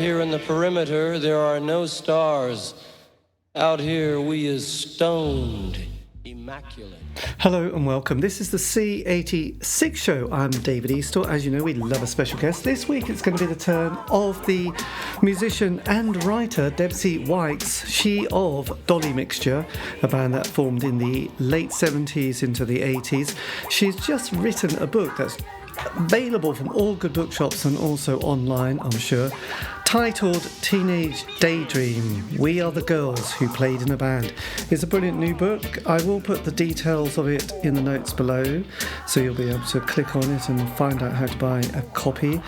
here in the perimeter, there are no stars. Out here, we is stoned, immaculate. Hello and welcome. This is the C86 show. I'm David Eastaugh. As you know, we love a special guest. This week it's going to be the turn of the musician and writer Debsey Wykes, she of Dolly Mixture, a band that formed in the late 70s into the 80s. She's just written a book that's available from all good bookshops and also online, I'm sure, titled Teenage Daydream, We Are the Girls Who Played in a Band. It's a brilliant new book. I will put the details of it in the notes below, so you'll be able to click on it and find out how to buy a copy.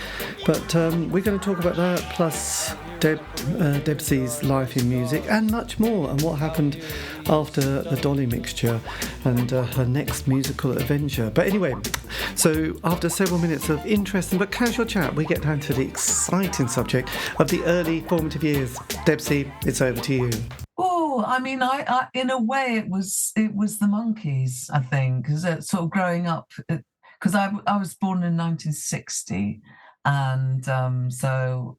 But we're going to talk about that, plus Debsey's life in music and much more, and what happened after the Dolly Mixture and her next musical adventure. But anyway, so after several minutes of interesting but casual chat, we get down to the exciting subject of the early formative years. Debsey, it's over to you. Oh, I mean, I in a way, it was the Monkees, I think, because sort of growing up, because I was born in 1960, and so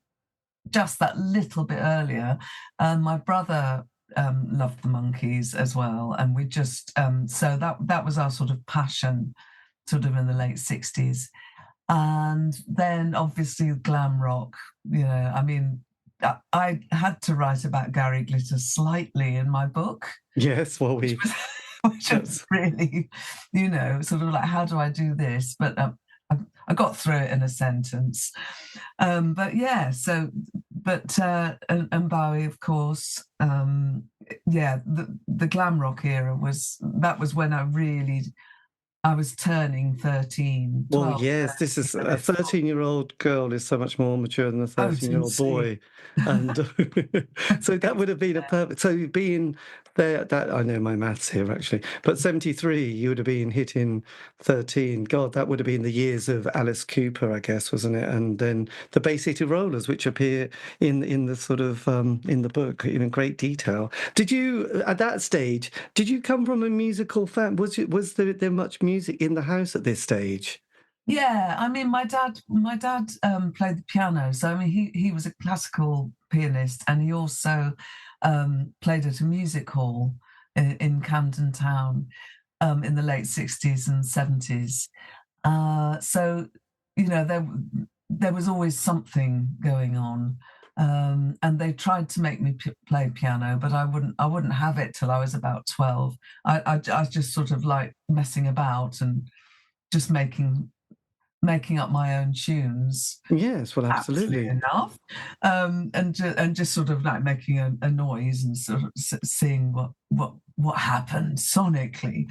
just that little bit earlier, my brother loved the Monkees as well, and we just so that was our sort of passion, sort of in the late 60s. And then obviously glam rock, I mean, I had to write about Gary Glitter slightly in my book. Yes, well, which was really, sort of like, how do I do this? But I got through it in a sentence. But yeah, and Bowie, of course. The glam rock era was when I was turning 13. 12, well, yes, this is a 13-year-old girl is so much more mature than a 13-year-old boy. And so that would have been a perfect... So being there, that I know my maths here, actually, but 73, you would have been hitting 13. God, that would have been the years of Alice Cooper, I guess, wasn't it? And then the Bay City Rollers, which appear in the sort of, in the book in great detail. Did you, at that stage, did you come from a musical family? Was there much music in the house at this stage? Yeah, I mean, my dad played the piano, so I mean, he was a classical pianist, and he also played at a music hall in Camden Town in the late 60s and 70s. So there was always something going on, and they tried to make me play piano, but I wouldn't have it till I was about 12. I just sort of like messing about and just making up my own tunes. Yes, well, absolutely enough, and just sort of like making a noise and sort of seeing what happened sonically,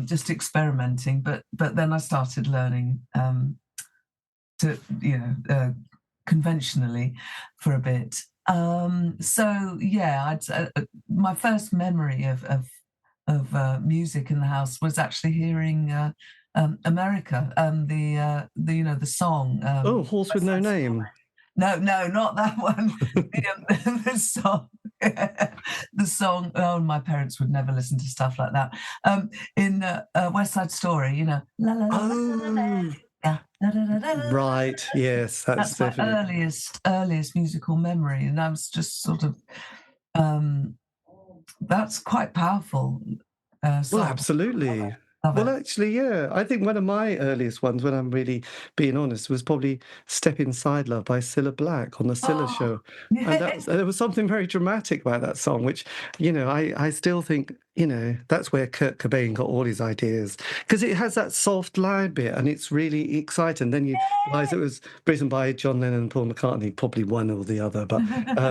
just experimenting. But then I started learning to conventionally for a bit. So yeah, my first memory of music in the house was actually hearing America, the song. Horse with No Name. No, not that one. The song. The song. Oh, my parents would never listen to stuff like that. In West Side Story, la la la la la. Yeah. Right. Yes, that's my definitely earliest musical memory, and I was just sort of. That's quite powerful. Well, absolutely. Well, actually, yeah. I think one of my earliest ones, when I'm really being honest, was probably Step Inside Love by Cilla Black on the Cilla Show. Yes. And there was something very dramatic about that song, which, I still think, that's where Kurt Cobain got all his ideas. Because it has that soft, loud bit, and it's really exciting. Then you realise it was written by John Lennon and Paul McCartney, probably one or the other. But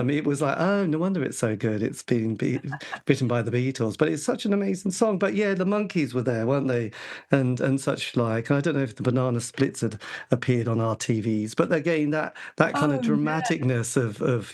it was like, oh, no wonder it's so good. It's been written by the Beatles. But it's such an amazing song. But yeah, the Monkees were there, weren't they? And such like. And I don't know if the Banana Splits had appeared on our TVs. But again, that kind of dramaticness of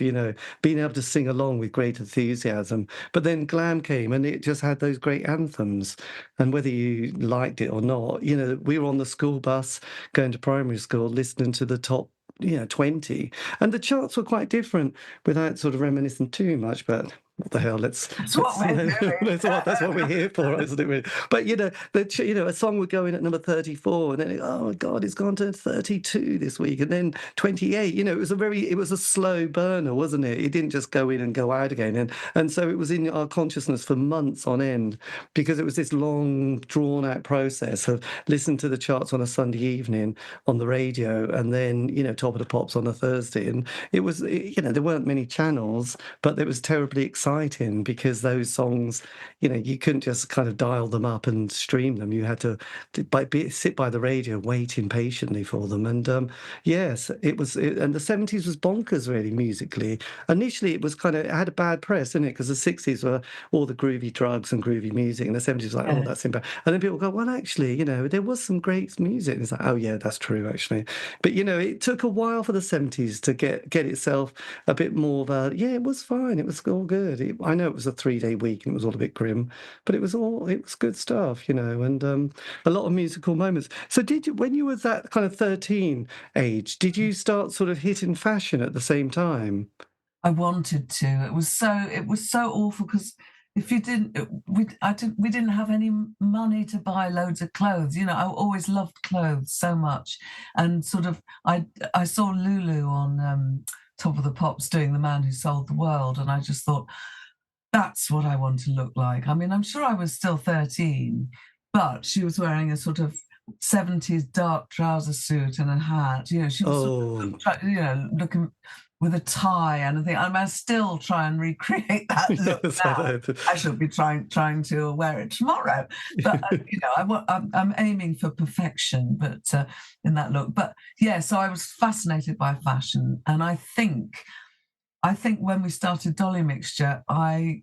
being able to sing along with great enthusiasm. But then glam came, and it just had those great anthems. And whether you liked it or not, we were on the school bus going to primary school listening to the top 20, and the charts were quite different without sort of reminiscing too much, but what the hell? That's what we're doing. That's what we're here for, isn't it? Really? But a song would go in at number 34, and then oh my God, it's gone to 32 this week, and then 28. It was a slow burner, wasn't it? It didn't just go in and go out again, and so it was in our consciousness for months on end, because it was this long, drawn out process of listen to the charts on a Sunday evening on the radio, and then Top of the Pops on a Thursday, and it was there weren't many channels, but it was terribly exciting because those songs, you couldn't just kind of dial them up and stream them. You had to sit by the radio waiting patiently for them. And yes, and the 70s was bonkers really musically. Initially, it had a bad press, didn't it? Because the 60s were all the groovy drugs and groovy music, and the 70s was like, oh, that's bad. And then people go, well, actually, there was some great music. And it's like, oh yeah, that's true actually. But it took a while for the 70s to get itself a bit more of a, it was fine, it was all good. I know it was a 3-day week and it was all a bit grim, but it was good stuff, and a lot of musical moments. So when you were that kind of 13 age, did you start sort of hitting fashion at the same time? I wanted to. It was so awful because if you didn't, we didn't have any money to buy loads of clothes. I always loved clothes so much, and sort of I saw Lulu on Top of the Pops doing The Man Who Sold the World, and I just thought, that's what I want to look like. I mean, I'm sure I was still 13, but she was wearing a sort of 70s dark trouser suit and a hat. She was sort of, looking with a tie and a thing. I still try and recreate that look now. I shall be trying to wear it tomorrow. But I'm aiming for perfection, but in that look. But yeah, so I was fascinated by fashion, and I think when we started Dolly Mixture, I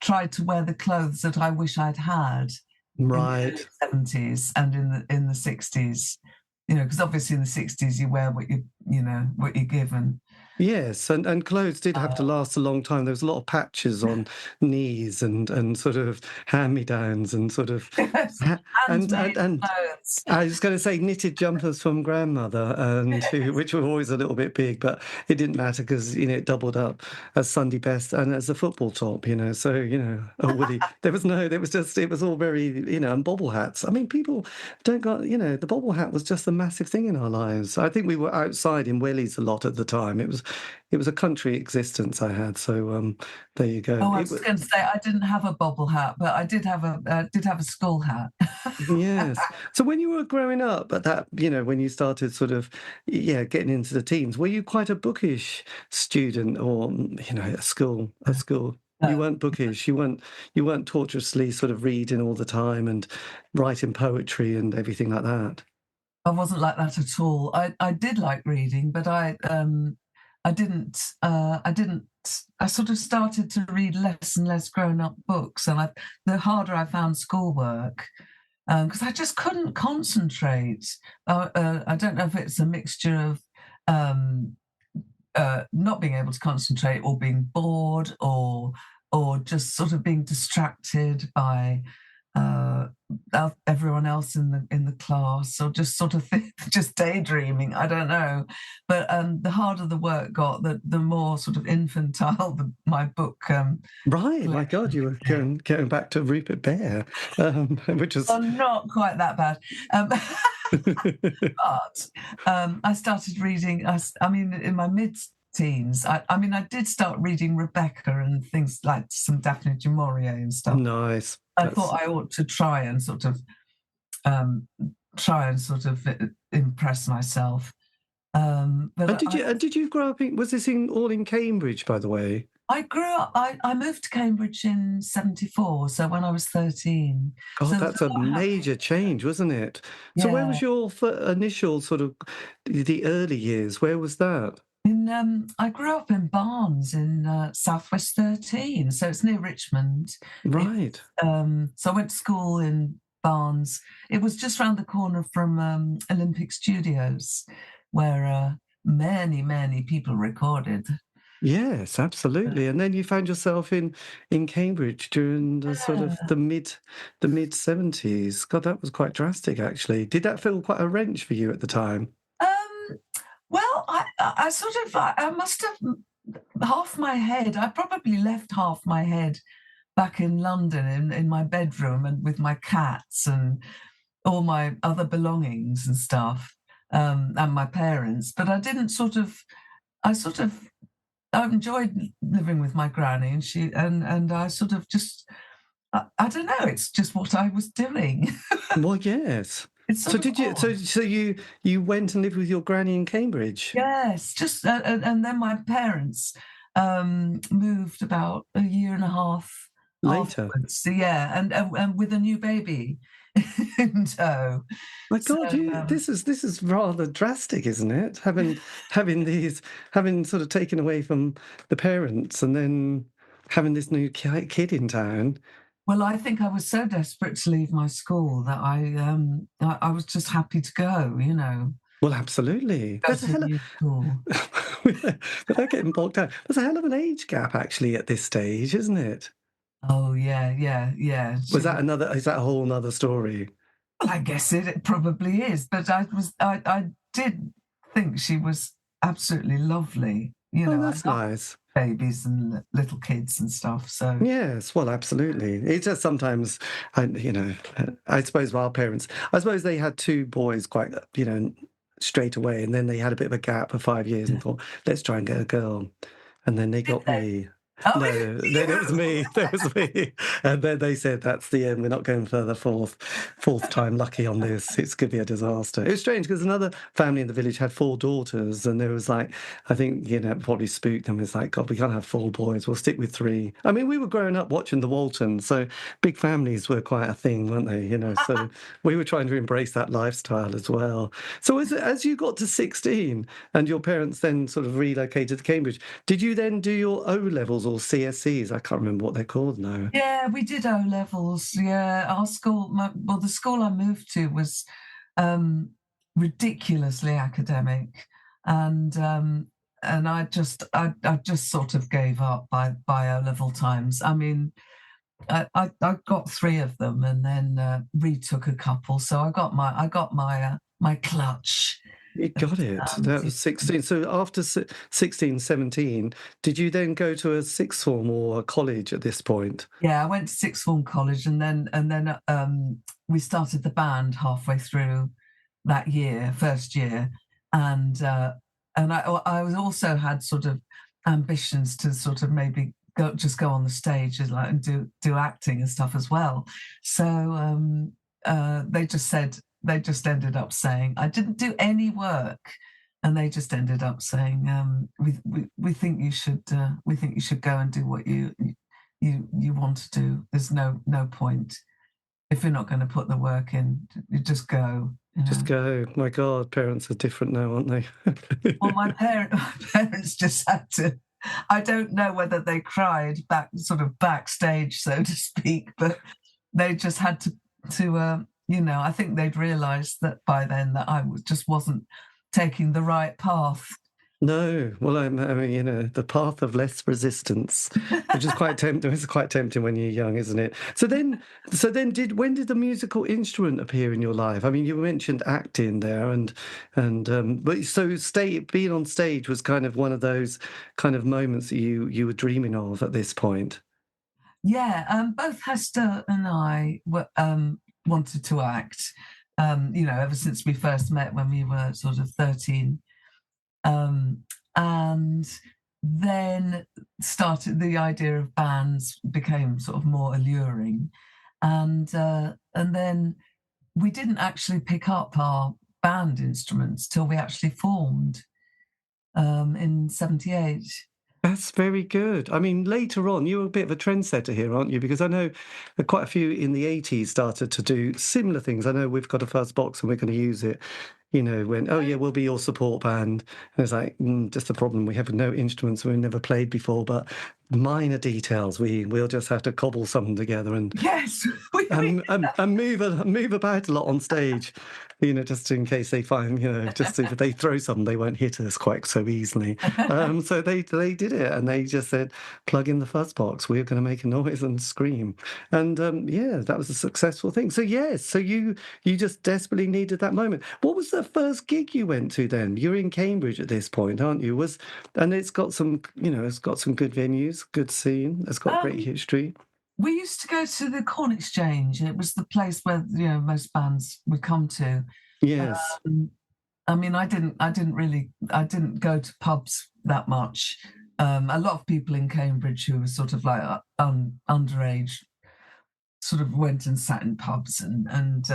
tried to wear the clothes that I wish I'd had right in the 70s and in the 60s. Because obviously in the 60s you wear what you're given. Yes, and clothes did have to last a long time. There was a lot of patches on knees and sort of hand-me-downs and sort of and I was going to say knitted jumpers from grandmother, which were always a little bit big, but it didn't matter because it doubled up as Sunday best and as a football top. So a woolly. It was all very and bobble hats. I mean, people don't got the bobble hat was just a massive thing in our lives. I think we were outside in wellies a lot at the time. It was a country existence I had, so there you go. Oh, I was going to say I didn't have a bobble hat, but I did have a school hat. Yes. So when you were growing up, at that, when you started sort of, getting into the teens, were you quite a bookish student, or at school? No. You weren't bookish. You weren't torturously sort of reading all the time and writing poetry and everything like that. I wasn't like that at all. I did like reading, but I didn't. I sort of started to read less and less grown-up books, and the harder I found schoolwork, because I just couldn't concentrate. I don't know if it's a mixture of not being able to concentrate, or being bored, or just sort of being distracted by everyone else in the class, or just sort of just daydreaming. I don't know, but the harder the work got, the more sort of infantile my book. Right, my God, you were going back to Rupert Bear, which was not quite that bad. But I started reading. I mean, in my mid-teens, I did start reading Rebecca and things like some Daphne du Maurier and stuff. Nice. I thought I ought to try and sort of impress myself. But did you grow up was this all in Cambridge, by the way? I grew up. I moved to Cambridge in '74, so when I was 13. Oh, so that's a major change, wasn't it? Yeah. So where was your initial sort of the early years? Where was that? I grew up in Barnes in Southwest 13, so it's near Richmond. Right. So I went to school in Barnes. It was just round the corner from Olympic Studios, where many, many people recorded. Yes, absolutely. And then you found yourself in Cambridge during the sort of the mid 70s. God, that was quite drastic, actually. Did that feel quite a wrench for you at the time? Well, I must have half my head. I probably left half my head back in London in my bedroom and with my cats and all my other belongings and stuff, and my parents. But I didn't I enjoyed living with my granny, and I sort of just I don't know. It's just what I was doing. Well, yes. It's So sort of did you? odd. So you went and lived with your granny in Cambridge Yes, just and then my parents moved about a year and a half later? afterwards. So yeah, and with a new baby in tow. My So God, this is rather drastic, isn't it? Having sort of taken away from the parents and then having this new kid in town. well, I think I was so desperate to leave my school that I was just happy to go. Well, absolutely. Go There's a to a hell new school. of without getting bogged down. There's a hell of an age gap actually at this stage, isn't it? Oh yeah, yeah, yeah. Was that another? Is that a whole other story? Well, I guess it probably is, but I did think she was absolutely lovely. Oh, I that's love nice. babies and little kids and stuff. So Yes, well, absolutely. It's just sometimes, I suppose our parents, I suppose they had two boys quite, straight away, and then they had a bit of a gap of 5 years and thought, let's try and get a girl. And then they did got they? me. Oh, No, then it was me. That was me. And then they said, that's the end. We're not going further. Fourth time lucky on this. It's going to be a disaster. It was strange because another family in the village had 4 daughters, and there was like, I think, probably spooked them. It's like, God, we can't have 4 boys. We'll stick with 3. I mean, we were growing up watching the Waltons, so big families were quite a thing, weren't they? So we were trying to embrace that lifestyle as well. So as you got to 16 and your parents then sort of relocated to Cambridge, did you then do your O levels or CSCs? I can't remember what they're called now. yeah, we did O levels. Yeah, our school. The school I moved to was ridiculously academic, and I just sort of gave up by O level times. I mean, I got 3 of them and then retook a couple. So I got my clutch. You got it. That Yeah. was 16. So after 16, 17, did you then go to a sixth form or a college at this point? Yeah, I went to sixth form college, and then we started the band halfway through that year, first year, and I was also had sort of ambitions to sort of maybe go on the stage and do acting and stuff as well. So they just ended up saying I didn't do any work, and they just ended up saying we think you should go and do what you want to do. There's no point if you're not going to put the work in. You just go. Just go. My God, parents are different now, aren't they? Well, my parents just had to. I don't know whether they cried sort of backstage, so to speak, but they just had to. I think they'd realised that by then that just wasn't taking the right path. No, well, I mean, the path of less resistance, which is quite tempting. It's quite tempting when you're young, isn't it? When did the musical instrument appear in your life? I mean, you mentioned acting there, but so being on stage was kind of one of those kind of moments that you were dreaming of at this point. Yeah, both Hester and I wanted to act. Ever since we first met when we were sort of 13. And then started the idea of bands became sort of more alluring, and then we didn't actually pick up our band instruments till we actually formed in '78. That's very good. I mean, later on, you were a bit of a trendsetter here, aren't you? Because I know that quite a few in the 80s started to do similar things. I know we've got a fuzz box and we're going to use it, when, oh, yeah, we'll be your support band. And it's like, just the problem, we have no instruments, we've never played before, but minor details, we'll just have to cobble something together and Yes, and move about a lot on stage. just in case they find, just if they throw something, they won't hit us quite so easily. So they did it, and they just said, plug in the fuzz box, we're going to make a noise and scream. And that was a successful thing. So yes, so you just desperately needed that moment. What was the first gig you went to then? You're in Cambridge at this point, aren't you? And it's got some, it's got some good venues, good scene, it's got great history. We used to go to the Corn Exchange. It was the place where most bands would come to. Yes. I mean, I didn't go to pubs that much. A lot of people in Cambridge who were sort of like underage sort of went and sat in pubs and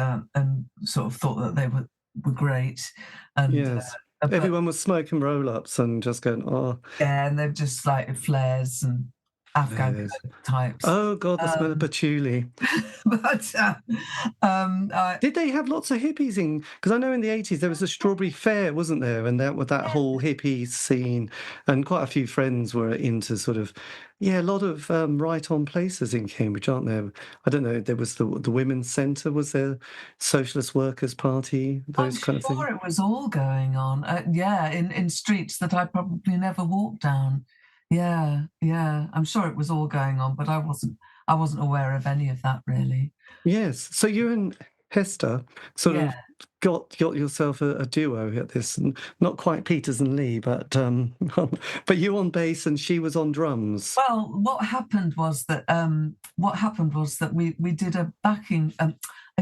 sort of thought that they were great. And yes. Everyone was smoking roll-ups and just going, oh. Yeah, and they're just like flares and Afghan types. Oh God, the smell of patchouli. But did they have lots of hippies in? Because I know in the 80s there was a strawberry fair, wasn't there? And that whole hippie scene, and quite a few friends were into sort of, a lot of right on places in Cambridge, aren't there? I don't know. There was the Women's Centre. Was there Socialist Workers' Party? Those kind of things. It was all going on. In streets that I probably never walked down. Yeah. I'm sure it was all going on, but I wasn't aware of any of that really. Yes. So you and Hester sort of got yourself a duo at this, and not quite Peters and Lee, but but you on bass and she was on drums. Well, what happened was that we did a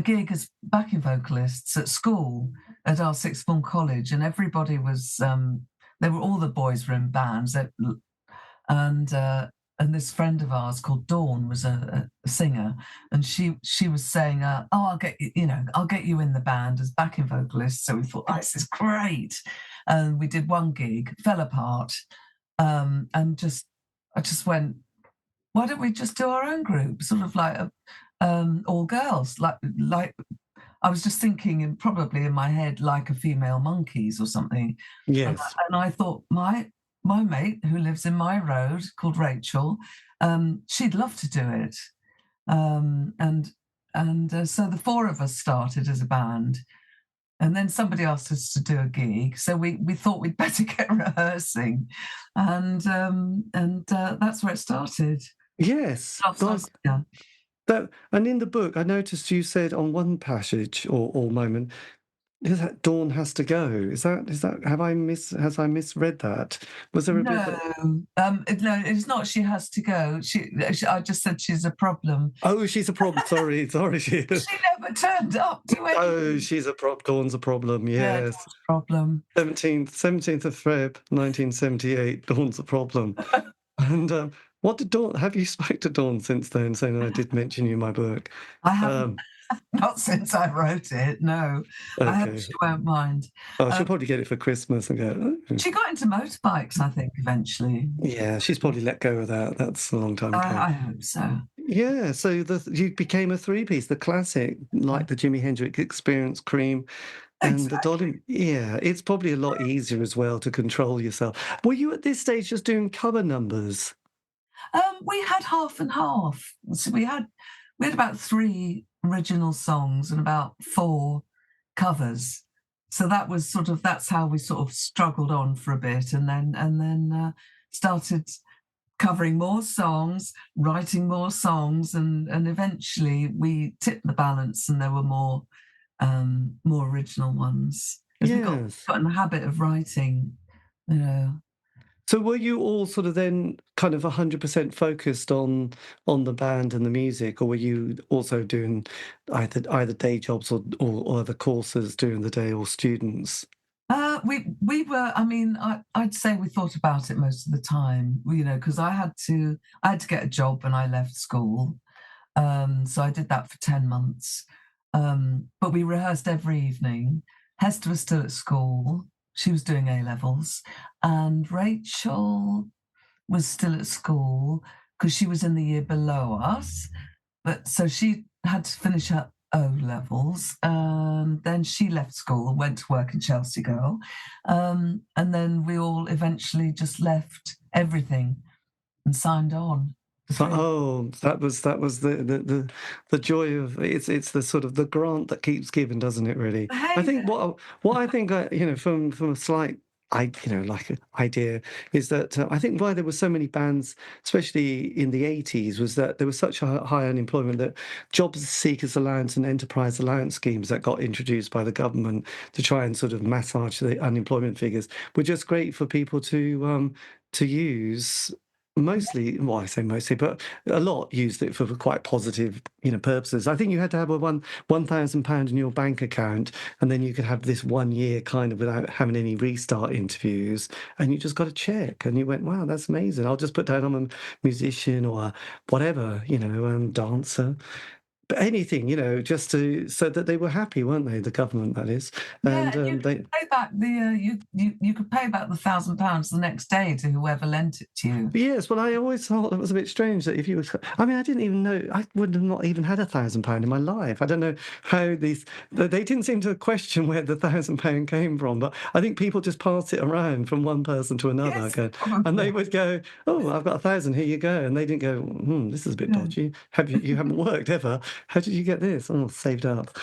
gig as backing vocalists at school at our sixth form college, and everybody was all the boys were in bands. And this friend of ours called Dawn was a singer, and she was saying, I'll get you in the band as backing vocalist. So we thought, this is great. And we did one gig, fell apart, and I just went, why don't we just do our own group, sort of like all girls, like I was just thinking, probably in my head, like a Female Monkeys or something. Yes. And I thought, my mate who lives in my road, called Rachel, she'd love to do it. So the four of us started as a band, and then somebody asked us to do a gig. So we thought we'd better get rehearsing, and that's where it started. Yes. And in the book, I noticed you said on one passage or moment, is that Dawn has to go? Is that has I misread that? Was there a bit? No, it's not. She has to go. I just said she's a problem. Oh, she's a problem. Sorry. She never turned up to anything. Oh, she's a problem. Dawn's a problem. Yes, Dawn's a problem. 17th of Feb, 1978. Dawn's a problem. And what did Dawn? Have you spoke to Dawn since then, saying I did mention you in my book? I haven't. Not since I wrote it, no. Okay. I hope she won't mind. Oh, she'll probably get it for Christmas and go. Oh. She got into motorbikes, I think, eventually. Yeah, she's probably let go of that. That's a long time ago. I hope so. Yeah, so you became a three-piece, the classic, like the Jimi Hendrix Experience, Cream, and the Dolly. Yeah, it's probably a lot easier as well to control yourself. Were you at this stage just doing cover numbers? We had half and half. So we had about 3 original songs and about 4 covers. So that's how we sort of struggled on for a bit, and then started covering more songs, writing more songs, and eventually we tipped the balance, and there were more original ones. Because we got in the habit of writing, So were you all sort of then kind of 100% focused on the band and the music, or were you also doing either day jobs or other courses during the day, or students? We were. I mean, I'd say we thought about it most of the time. Because I had to get a job when I left school, so I did that for 10 months. But we rehearsed every evening. Hester was still at school. She was doing A-levels, and Rachel was still at school because she was in the year below us. But so she had to finish her O-levels. Then she left school and went to work in Chelsea Girl. And then we all eventually just left everything and signed on. So, oh, that was the joy of it's the sort of the grant that keeps giving, doesn't it? Really, I Hey think what I think from a slight like idea is that I think why there were so many bands, especially in the 80s, was that there was such a high unemployment that job seekers allowance and enterprise allowance schemes that got introduced by the government to try and sort of massage the unemployment figures were just great for people to use. Mostly, well, I say mostly, but a lot used it for quite positive, purposes. I think you had to have a £1,000 in your bank account, and then you could have this 1 year kind of without having any restart interviews, and you just got a check, and you went, "Wow, that's amazing! I'll just put down I'm a musician or whatever, dancer." But anything, just so that they were happy, weren't they? The government, that is, Yeah, and and you could they. pay back you could pay back the £1,000 the next day to whoever lent it to you. Yes, well, I always thought it was a bit strange that if you were, I mean, I didn't even know, I would have not even had £1,000 in my life. I don't know how they didn't seem to question where the £1,000 came from, but I think people just pass it around from one person to another, Yes, and they probably. would go, "Oh, I've got 1,000, here you go," and they didn't go, "This is a bit Yeah. dodgy. You haven't worked ever? How did you get this?" "Oh, saved up."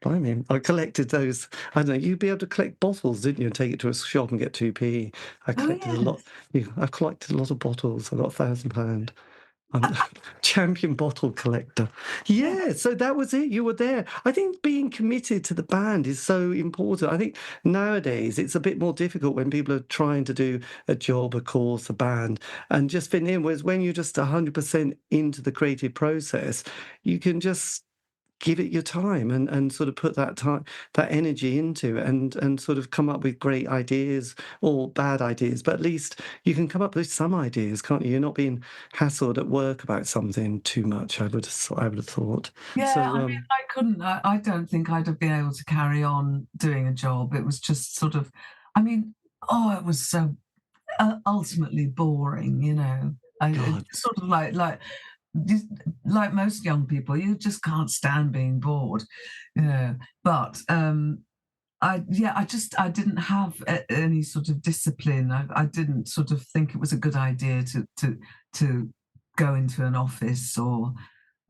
Blimey, I collected those. I don't know. You'd be able to collect bottles, didn't you? And take it to a shop and get 2p. I Oh collected a lot. yes. Yeah, I've collected a lot of bottles. I got £1,000. I'm a champion bottle collector. Yeah. Yeah, so that was it. You were there. I think being committed to the band is so important. I think nowadays it's a bit more difficult when people are trying to do a job, a course, a band, and just fit in. Whereas when you're just 100% into the creative process, you can just give it your time and sort of put that energy into it and sort of come up with great ideas or bad ideas, but at least you can come up with some ideas, can't you? You're not being hassled at work about something too much. I would have thought. Yeah, So I mean, I couldn't. I don't think I'd have been able to carry on doing a job. It was just sort of, I mean, it was so ultimately boring. God, Sort of just like most young people, you just can't stand being bored. But I didn't have any sort of discipline. I didn't sort of think it was a good idea to go into an office or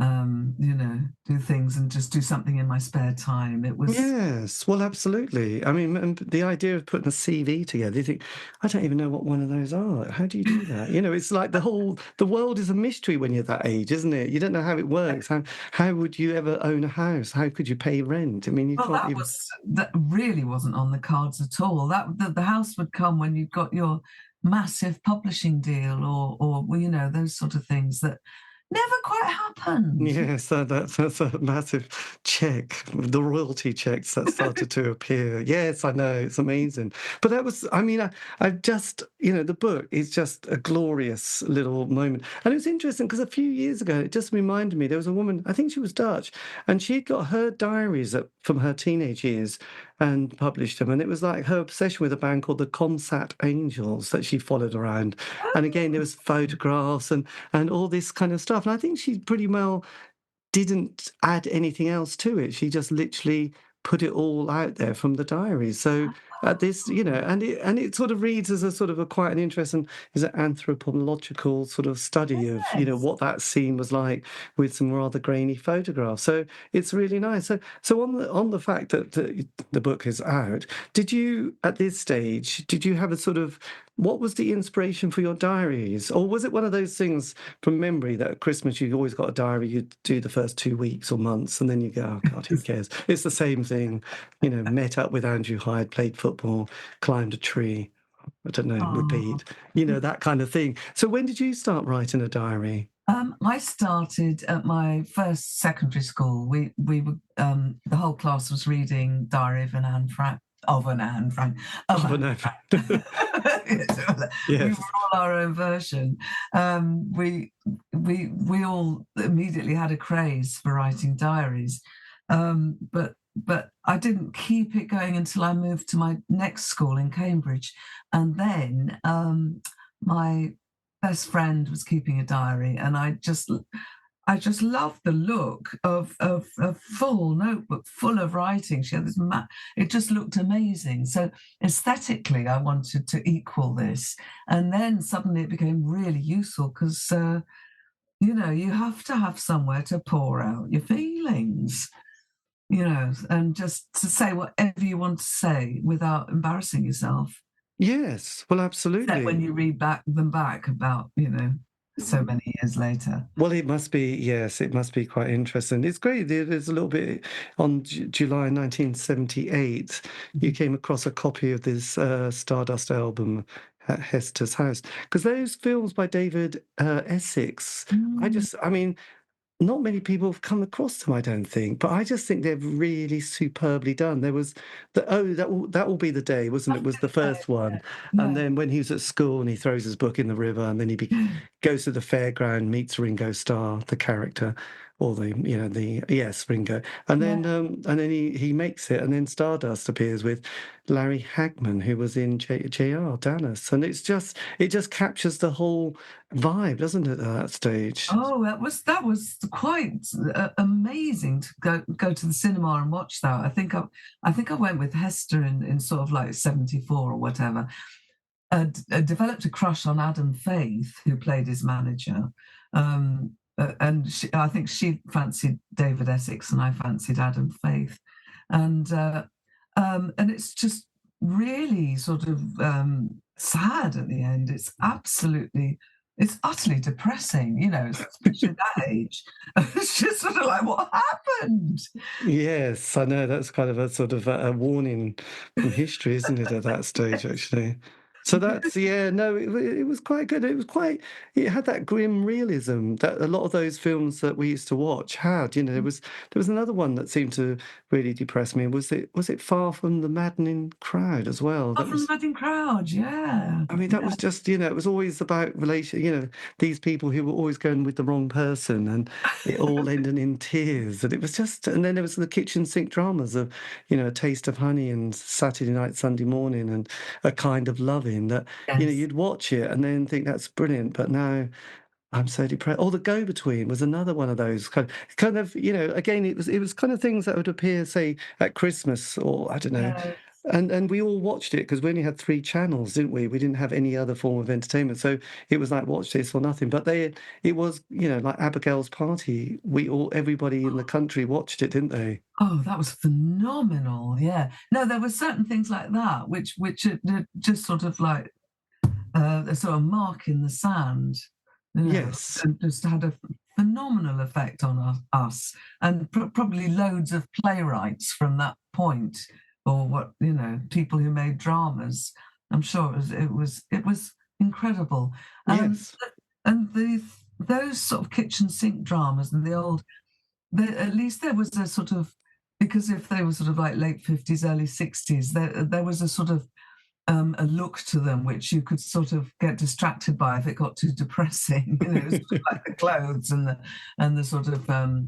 do things and just do something in my spare time. It was yes, well, absolutely. I mean, and the idea of putting a CV together, you think, I don't even know what one of those are. How do you do that? It's like the world is a mystery when you're that age, isn't it? You don't know how it works. How would you ever own a house? How could you pay rent? I mean, you well, can't even. that really wasn't on the cards at all. The house would come when you've got your massive publishing deal or well, those sort of things that never quite happened. Yes, that's a massive check, the royalty checks that started to appear. Yes, I know, it's amazing. But that was, I mean, I just, the book is just a glorious little moment. And it was interesting because a few years ago, it just reminded me, there was a woman, I think she was Dutch, and she'd got her diaries from her teenage years and published them. And it was like her obsession with a band called the Consat Angels that she followed around. And again, there was photographs and all this kind of stuff. And I think she pretty well didn't add anything else to it. She just literally put it all out there from the diary. So at this, and it sort of reads as a sort of a quite an interesting is an anthropological sort of study of Yes. what that scene was like with some rather grainy photographs. So it's really nice. So on the fact that the book is out, did you at this stage did you have a sort of what was the inspiration for your diaries, or was it one of those things from memory that at Christmas you've always got a diary, you do the first 2 weeks or months, and then you go, "Oh God, who cares?" It's the same thing, met up with Andrew Hyde, played football, climbed a tree. I don't know, Oh. repeat, that kind of thing. So when did you start writing a diary? I started at my first secondary school. We were the whole class was reading Diary of an Anne Frank of an Anne Frank of Oh Anne no. Frank. We were Yes. all our own version. We all immediately had a craze for writing diaries, but I didn't keep it going until I moved to my next school in Cambridge, and then my best friend was keeping a diary, and I just loved the look of a full notebook full of writing. She had this it just looked amazing. So aesthetically, I wanted to equal this, and then suddenly it became really useful because you have to have somewhere to pour out your feelings, and just to say whatever you want to say without embarrassing yourself. Yes, well, Except when absolutely. you read them back about, so many years later. Well, it must be, yes, it must be quite interesting. It's great. There's a little bit on July 1978, you Mhm. came across a copy of this Stardust album at Hester's house. Because those films by David Essex, Mm. I mean, not many people have come across them, I don't think, but I just think they're really superbly done. There was that will be the day, wasn't I it? was Was the gonna say, first one, and yeah. then when he was at school and he throws his book in the river, and then goes to the fairground, meets Ringo Starr, the character, or yes, Ringo, Yeah. and then he makes it, and then Stardust appears with Larry Hagman, who was in J.R. Dallas, and it just captures the whole vibe, doesn't it, at that stage? Oh, that was quite amazing to go to the cinema and watch that. I think I went with Hester in sort of like 74 or whatever. Developed a crush on Adam Faith, who played his manager. And I think she fancied David Essex, and I fancied Adam Faith. And it's just really sort of sad at the end. It's utterly depressing, especially at that age. It's just sort of like, what happened? Yes, I know that's kind of a sort of a warning from history, isn't it, at that stage, actually? So that's, yeah, no, it was quite good. It had that grim realism that a lot of those films that we used to watch had. There was another one that seemed to really depress me. Was it Far from the Maddening Crowd as well? Oh, That from the was Madding Crowd, yeah. I mean, that was just, it was always about these people who were always going with the wrong person and it all ended in tears. And it was just, and then there was the kitchen sink dramas of, A Taste of Honey and Saturday Night, Sunday Morning and A Kind of Loving that, Yes. you'd watch it and then think that's brilliant. But now I'm so depressed. Or The Go-Between was another one of those again, it was kind of things that would appear, say, at Christmas or I don't know, Yeah. and we all watched it because we only had 3 channels, didn't we? We didn't have any other form of entertainment, so it was like watch this or nothing. But it was like Abigail's Party. Everybody in the country watched it, didn't they? Oh, that was phenomenal. Yeah. No, there were certain things like that which are just sort of like a sort of mark in the sand, Yes, and just had a phenomenal effect on us, and probably loads of playwrights from that point, or people who made dramas. I'm sure it was incredible. Um, yes, and those sort of kitchen sink dramas and at least there was a sort of, because if they were sort of like late 50s, early 60s, there was a sort of a look to them which you could sort of get distracted by if it got too depressing. It was sort of like the clothes and the sort of the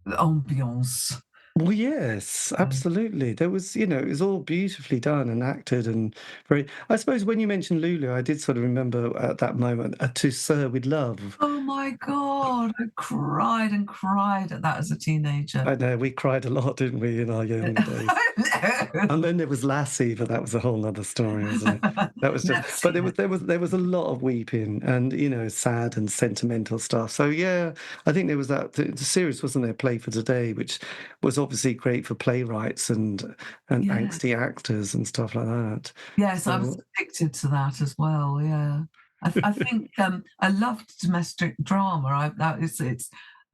ambiance. well, yes, absolutely. There was, it was all beautifully done and acted and very. I suppose when you mentioned Lulu, I did sort of remember at that moment, "To Sir with Love." Oh my God, I cried and cried at that as a teenager. I know we cried a lot, didn't we, in our younger days? I And know. then there was Lassie, but that was a whole other story, wasn't it? That was just, Never but seen it. there was a lot of weeping and sad and sentimental stuff. So yeah, I think there was the series, wasn't there, Play for Today, which was obviously great for playwrights and Yeah. angsty actors and stuff like that. Yes, I was So addicted to that as well. Yeah, I think I loved domestic drama.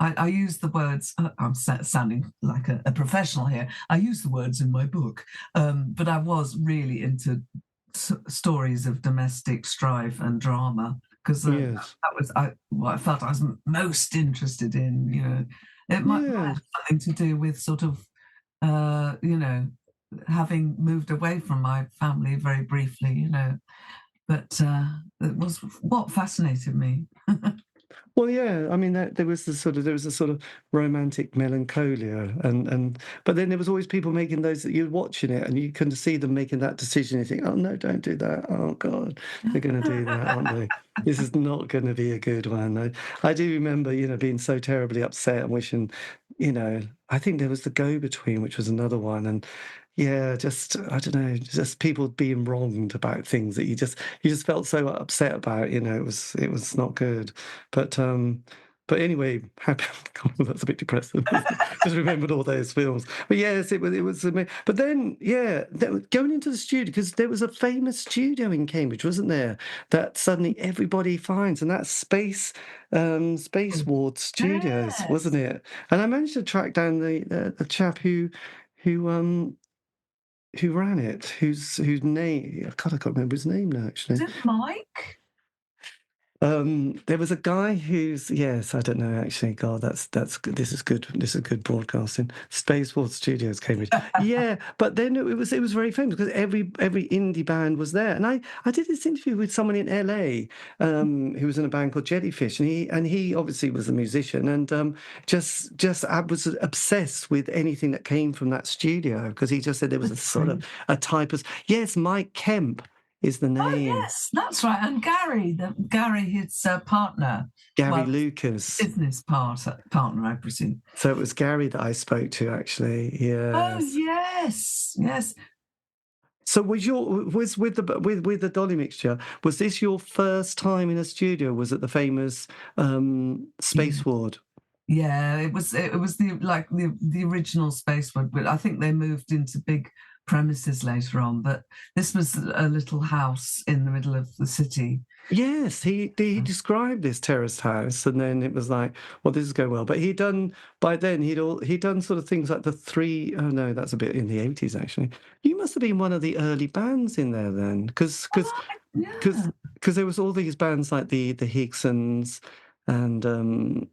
I use the words. I'm sounding like a professional here. I use the words in my book, but I was really into stories of domestic strife and drama, because yes, that was what I felt I was most interested in. It might yeah. have something to do with sort of uh, you know, having moved away from my family very briefly, but it was what fascinated me. Well, yeah, I mean there was there was a sort of romantic melancholia, but then there was always people making those that you're watching it and you can see them making that decision. You think, oh no, don't do that. Oh God, they're going to do that, aren't they? This is not going to be a good one. I do remember, being so terribly upset and wishing, I think there was The Go-Between, which was another one, and yeah, just I don't know, just people being wronged about things that you just felt so upset about. It was not good. But But anyway, happy. God, that's a bit depressing. Just remembered all those films. But yes, it was amazing. But then, yeah, going into the studio, because there was a famous studio in Cambridge, wasn't there? That suddenly everybody finds, and that's Space Ward Studios, wasn't Yes. it? And I managed to track down the chap who ran it, whose name, God, I can't remember his name now, actually. Is it Mike? There was a guy who's, yes, I don't know actually. God, that's good. This is good. This is good broadcasting. Spaceport Studios, Cambridge. Yeah, but then it was very famous because every indie band was there. And I did this interview with someone in LA who was in a band called Jellyfish, and he obviously was a musician and just I was obsessed with anything that came from that studio because he just said there was a sort of a type of, yes, Mike Kemp is the Oh name. yes, that's right. And Gary, his partner, Gary Lucas, business partner, I presume. So it was Gary that I spoke to, actually. Yes. Oh yes. So was with the Dolly Mixture? Was this your first time in a studio? Was it the famous Space Ward? Yeah, it was the original Space Ward, but I think they moved into big premises later on. But this was a little house in the middle of the city. Yes, he described this terraced house, and then it was like, well, this is going well. But he'd done sort of things like the three. Oh no, that's a bit in the 80s actually. You must have been one of the early bands in there then, because there was all these bands like the Higsons and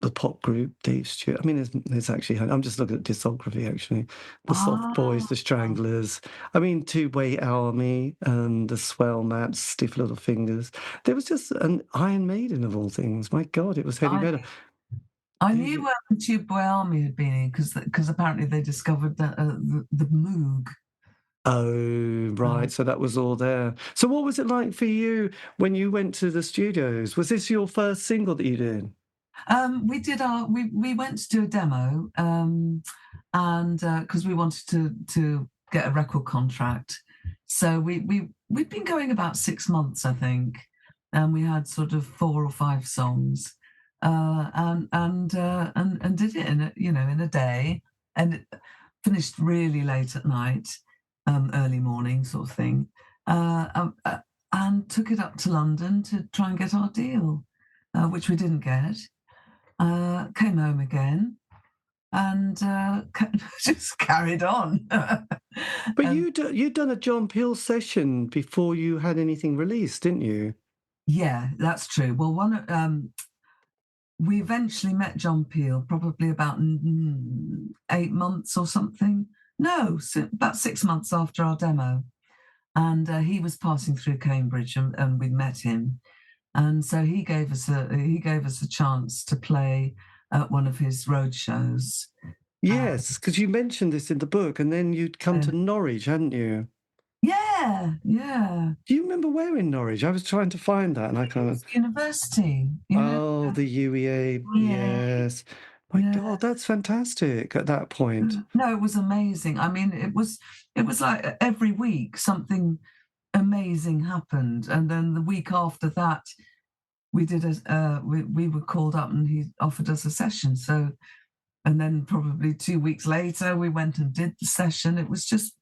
the pop group Dave Stewart. I mean, there's actually, I'm just looking at discography actually. The Soft Boys, the Stranglers. I mean, Two Way Army and the Swell Maps, Stiff Little Fingers. There was just an Iron Maiden of all things. My God, it was heavy metal. I knew where the Tube Boy Army had been in because apparently they discovered the Moog. Oh, right. So that was all there. So what was it like for you when you went to the studios? Was this your first single that you did? We went to do a demo, and because we wanted to get a record contract, so we'd been going about 6 months, I think, and we had sort of 4 or 5 songs, and did it in a day, and it finished really late at night, early morning sort of thing, and took it up to London to try and get our deal, which we didn't get. Came home again and just carried on. But you'd done a John Peel session before you had anything released, didn't you? Yeah, that's true. Well, we eventually met John Peel probably about 8 months or something. No, about 6 months after our demo. And he was passing through Cambridge and we met him. And so he gave us a chance to play at one of his road shows. Yes, because you mentioned this in the book, and then you'd come to Norwich, hadn't you? Yeah. Do you remember where in Norwich? I was trying to find that, and I kind of university. Oh, the UEA. Yes. My God, that's fantastic at that point. No, it was amazing. I mean, it was like every week something amazing happened, and then the week after that we were called up and he offered us a session. So, and then probably 2 weeks later we went and did the session. It was just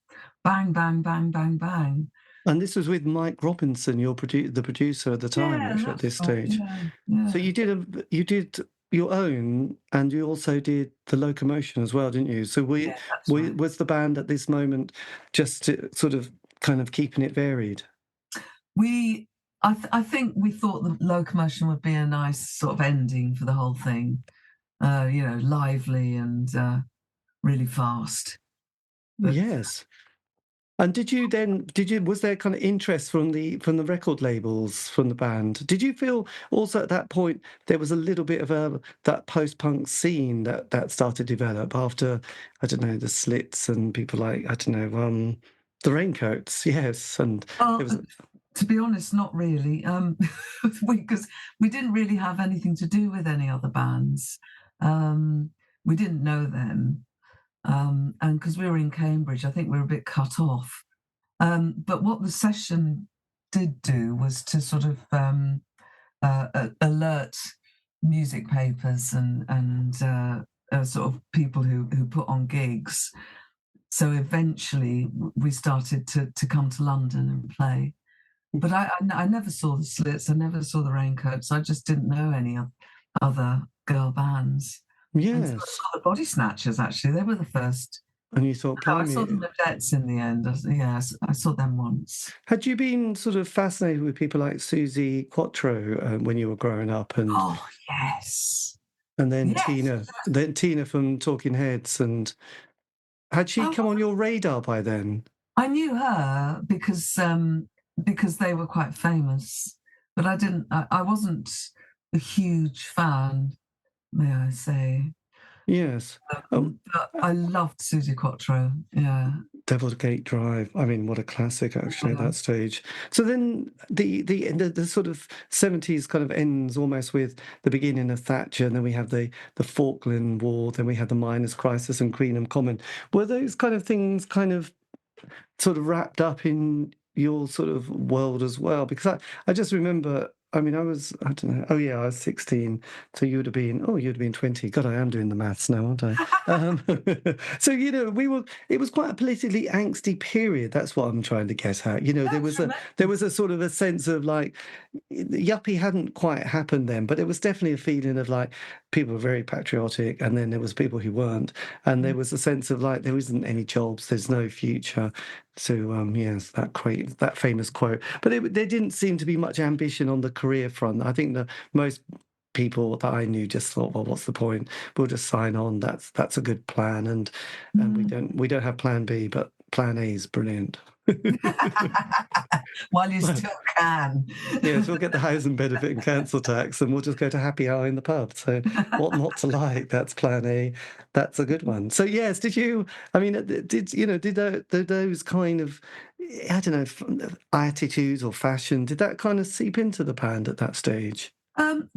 bang bang bang bang bang. And this was with Mike Robinson, the producer at the time, actually, at this stage. Yeah. So you did your own, and you also did the Locomotion as well, didn't you? So was the band at this moment just sort of kind of keeping it varied? I think we thought the Locomotion would be a nice sort of ending for the whole thing, lively and really fast. But, yes. And was there kind of interest from the record labels, from the band? Did you feel also at that point there was a little bit of that post-punk scene that started to develop after, I don't know, the Slits and people like, I don't know, the Raincoats, yes. And to be honest, not really, because we didn't really have anything to do with any other bands. We didn't know them. And because we were in Cambridge, I think we were a bit cut off. But what the session did do was to sort of alert music papers and sort of people who put on gigs. So eventually we started to come to London and play. But I never saw the Slits, I never saw the Raincoats. I just didn't know any other girl bands. And so I Yes. saw the Body Snatchers, actually. They were the first. And you thought, No, I saw the blimey, Modettes in the end. Yes, I saw them once. had you been sort of fascinated with people like Susie Quattro when you were growing up, Oh, yes. and then Yes. Tina from Talking Heads, and had she Oh, come on your radar by then? I knew her because they were quite famous, but I wasn't a huge fan, may I say. Yes. Oh, But I loved Susie Quattro. Yeah. Devil's Gate Drive. I mean, what a classic actually at Yeah. that stage. So then the sort of 70s kind of ends almost with the beginning of Thatcher, and then we have the Falkland War, then we have the Miners' Crisis and Greenham Common. Were those kind of things kind of sort of wrapped up in your sort of world as well? Because I just remember, I mean, I don't know, oh yeah, I was 16, so you'd have been 20. God, I am doing the maths now, aren't I? So, it was quite a politically angsty period. That's what I'm trying to get at. There was a sort of a sense of like, yuppie hadn't quite happened then, but it was definitely a feeling of like, people were very patriotic, and then there was people who weren't, and there was a sense of like, there isn't any jobs, there's no future. So yes, that famous quote. But there didn't seem to be much ambition on the career front. I think that most people that I knew just thought, well, what's the point? We'll just sign on. That's a good plan, and we don't have Plan B, but Plan A is brilliant. While you still can. Yes, we'll get the housing benefit and council tax, and we'll just go to happy hour in the pub. So what not to like? That's Plan A. That's a good one. So yes, did you? I mean, did those kind of, I don't know, attitudes or fashion, did that kind of seep into the band at that stage?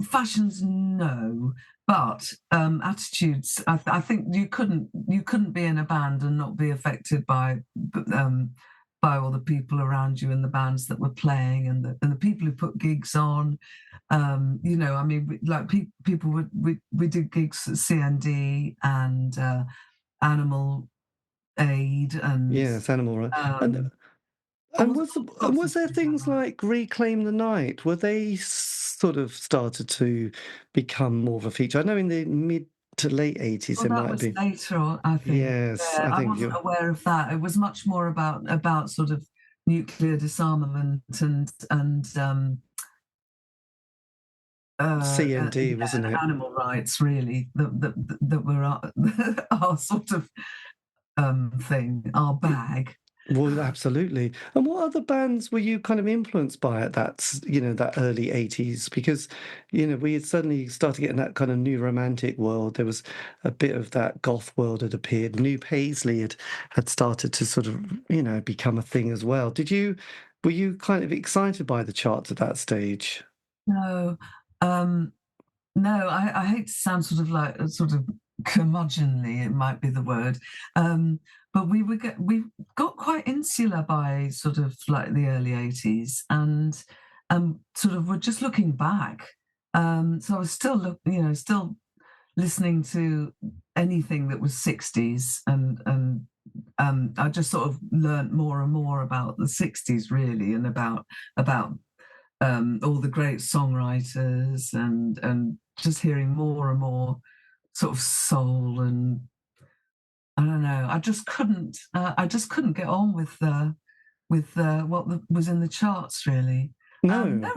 Fashions, no, but attitudes. I think you couldn't be in a band and not be affected by all the people around you and the bands that were playing and the people who put gigs on. I mean, people would we did gigs at CND and Animal Aid and Yes, Animal Right. all And sorts was of there things like things that. like Reclaim the Night? Were they sort of started to become more of a feature? I know in the mid to late 80s Well, it that might have was been. later on, I think. Yes, Yeah, I I think wasn't you aware of that. It was much more about sort of nuclear disarmament C&D, wasn't and it? animal rights, really, that were our sort of thing, our bag. Well, absolutely. And what other bands were you kind of influenced by at that early 80s? Because, we had suddenly started getting that kind of new romantic world. There was a bit of that goth world had appeared. New Paisley had started to sort of, become a thing as well. Were you kind of excited by the charts at that stage? No, um, no, I hate to sound sort of curmudgeonly, it might be the word. But we got quite insular by sort of like the early 80s, and sort of we're just looking back. So I was still listening to anything that was 60s, and I just sort of learnt more and more about the 60s, really, and about all the great songwriters, and just hearing more and more sort of soul, and I don't know. I just couldn't get on with was in the charts, really. There No. were a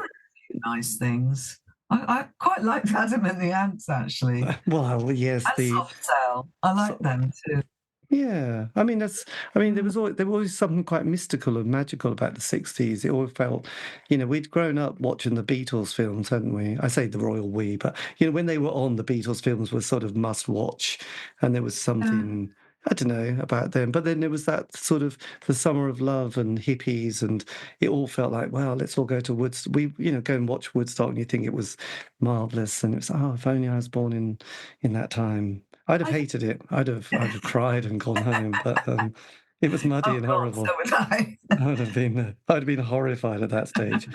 few nice things. I quite liked Adam and the Ants, actually, Well, yes, and Soft Cell. I like so- them too. yeah, Mm. there was always something quite mystical and magical about the 60s. It all felt, we'd grown up watching the Beatles films, hadn't we? I say the royal we, but when they were on, the Beatles films were sort of must watch, and there was Yeah. something, I don't know, about them. But then there was that sort of the summer of love and hippies, and it all felt like, well, let's all go to Woodstock. Go and watch Woodstock, and you think it was marvelous, and it was, oh, if only I was born in that time. I'd have I, hated it. I'd have cried and gone home, but it was muddy oh and God, so horrible. would I. I'd have been horrified at that stage.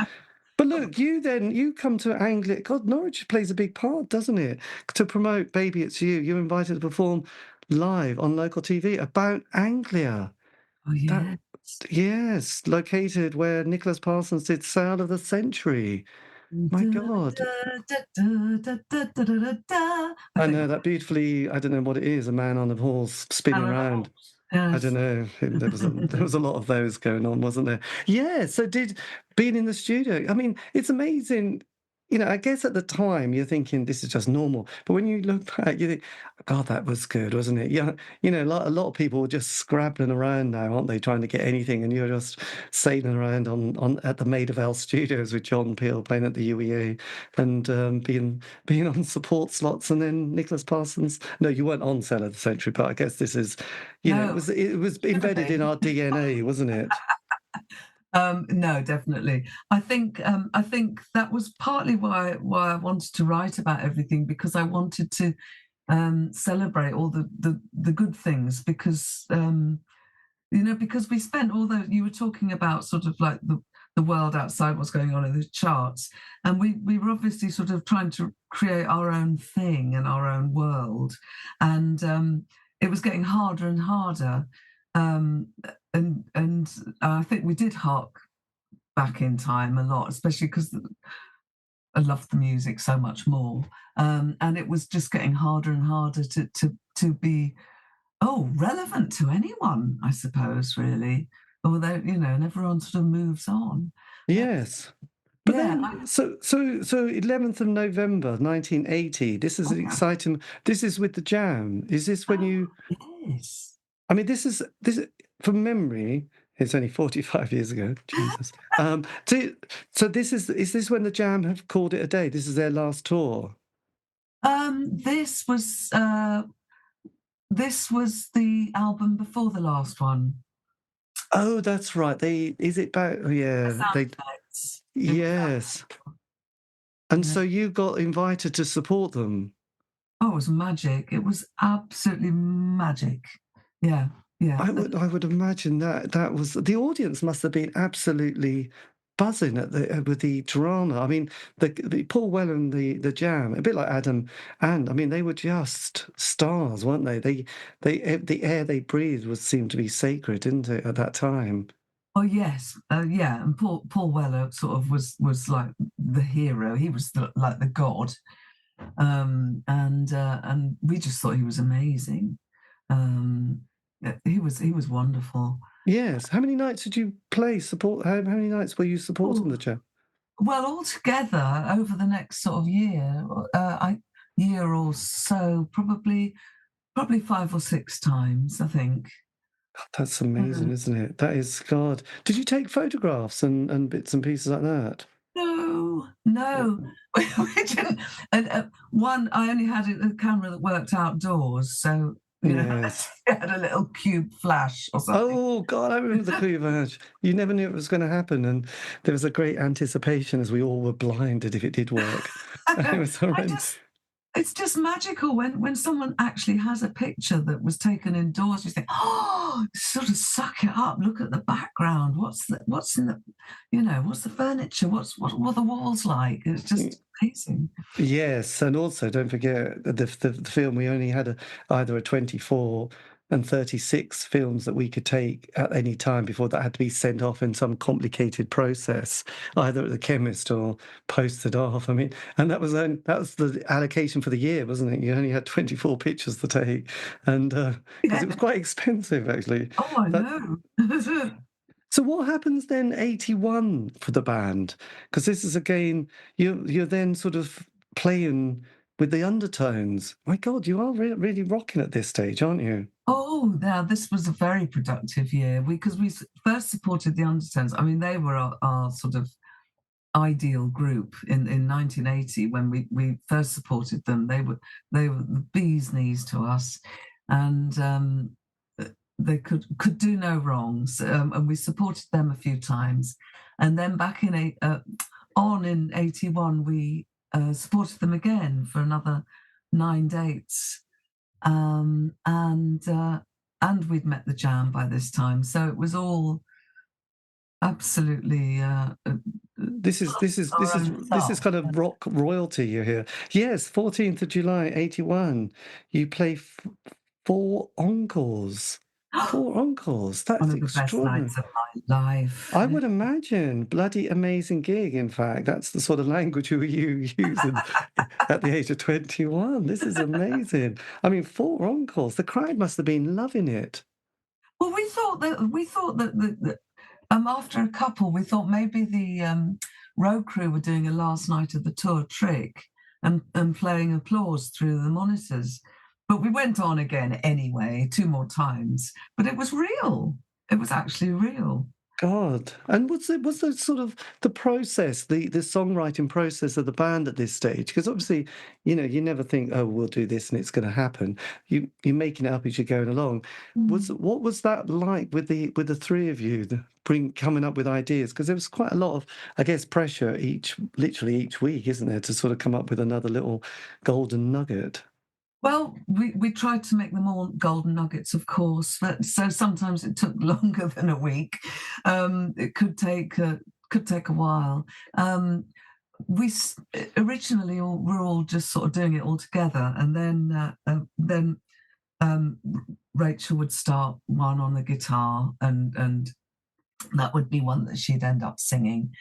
But look, you come to Anglia. God, Norwich plays a big part, doesn't it? To promote Baby It's You, you're invited to perform live on local TV about Anglia. Oh That yeah. yes, located where Nicholas Parsons did Sale of the Century. My God. I I think know that beautifully. I don't know what it is. A man on a horse spinning Alan around. Holt. I don't Yes. know. There was a lot of those going on, wasn't there? Yeah. So being in the studio. I mean, it's amazing. I guess at the time you're thinking this is just normal, but when you look back, you think, God, that was good, wasn't it? Yeah. A lot of people are just scrabbling around now, aren't they, trying to get anything, and you're just sailing around on at the Maid of El Studios with John Peel playing at the UEA, and being on support slots, and then Nicholas Parsons. No, you weren't on Cell of the Century, but I guess this is, it No, was it was should have embedded in been. our DNA, wasn't it? No, definitely. I think that was partly why I wanted to write about everything, because I wanted to celebrate all the good things, because because we spent all those, you were talking about sort of like the world outside what's going on in the charts, and we were obviously sort of trying to create our own thing and our own world, and it was getting harder and harder, um, and I think we did hark back in time a lot, especially because I loved the music so much more, and it was just getting harder and harder to be relevant to anyone, I suppose, really. Although, and everyone sort of moves on. But Yes. But yeah, then, so 11th of November, 1980. This is an yeah. exciting. This is with the Jam. Is this when Oh, you? yes. I mean, this is from memory. It's only 45 years ago. Jesus. So is this when the Jam have called it a day? This is their last tour. This was the album before the last one. Oh, that's right. Is it back? Oh, The yeah. sound effects. It was Yes. And yeah. so you got invited to support them. Oh, it was magic. It was absolutely magic. Yeah, yeah. I would imagine that was the audience must have been absolutely buzzing at with the drama. I mean, the Paul Weller and the Jam, a bit like Adam, and I mean they were just stars, weren't they? The air they breathed seemed to be sacred, didn't it, at that time? Oh yes, yeah. And Paul Weller sort of was like the hero. He was like the god, and we just thought he was amazing. Yeah, he was wonderful. Yes. How many nights did you play support? How many nights were you supporting Oh, the Jam? well, altogether over the next sort of year or so, probably 5 or 6 times, I think. That's amazing, Uh, isn't it? That is God. Did you take photographs and bits and pieces like that? No, no, we didn't. And one, I only had a camera that worked outdoors, so Yes. it had a little cube flash or something. Oh God, I remember the cleavage. You never knew it was going to happen, and there was a great anticipation as we all were blinded if it did work. And it was I horrendous. just It's just magical when someone actually has a picture that was taken indoors. You think, oh, sort of suck it up. Look at the background. What's in the, what's the furniture? What are the walls like? It's just amazing. Yes, and also don't forget the film. We only had either a 24 and 36 films that we could take at any time before that had to be sent off in some complicated process, either at the chemist or posted off. I mean, and that was the allocation for the year, wasn't it? You only had 24 pictures to take, and because it was Yeah. quite expensive actually. Oh, I That know. so what happens then 81 for the band? Because this is again, you're then sort of playing with the undertones. My God, you are really rocking at this stage, aren't you? Oh, now this was a very productive year because we first supported the Undertones. I mean, they were our sort of ideal group in 1980 when we first supported them. They were the bee's knees to us, and they could do no wrongs. And we supported them a few times, and then back in 81 we supported them again for another 9 dates, and we'd met the Jam by this time, so it was all absolutely This is song. kind of rock royalty you hear. Yes, 14th of July, 81. You play four encores. Four encores. One That's of the best extraordinary. nights of my life. I would imagine. Bloody amazing gig, in fact. That's the sort of language you use at the age of 21. This is amazing. I mean, four encores. The crowd must have been loving it. Well, we thought that after a couple, we thought maybe the road crew were doing a last night of the tour trick and playing applause through the monitors. But we went on again anyway, 2 more times. But it was real. It was actually real. God. And was the sort of the process, the songwriting process of the band at this stage? Because obviously, you never think, oh, we'll do this and it's going to happen. You're making it up as you're going along. What was that like with the three of you, coming up with ideas? Because there was quite a lot of, I guess, pressure literally each week, isn't there, to sort of come up with another little golden nugget. Well, we tried to make them all golden nuggets, of course, but so sometimes it took longer than a week. It could take a while. We originally were all just sort of doing it all together, and then Rachel would start one on the guitar, and that would be one that she'd end up singing.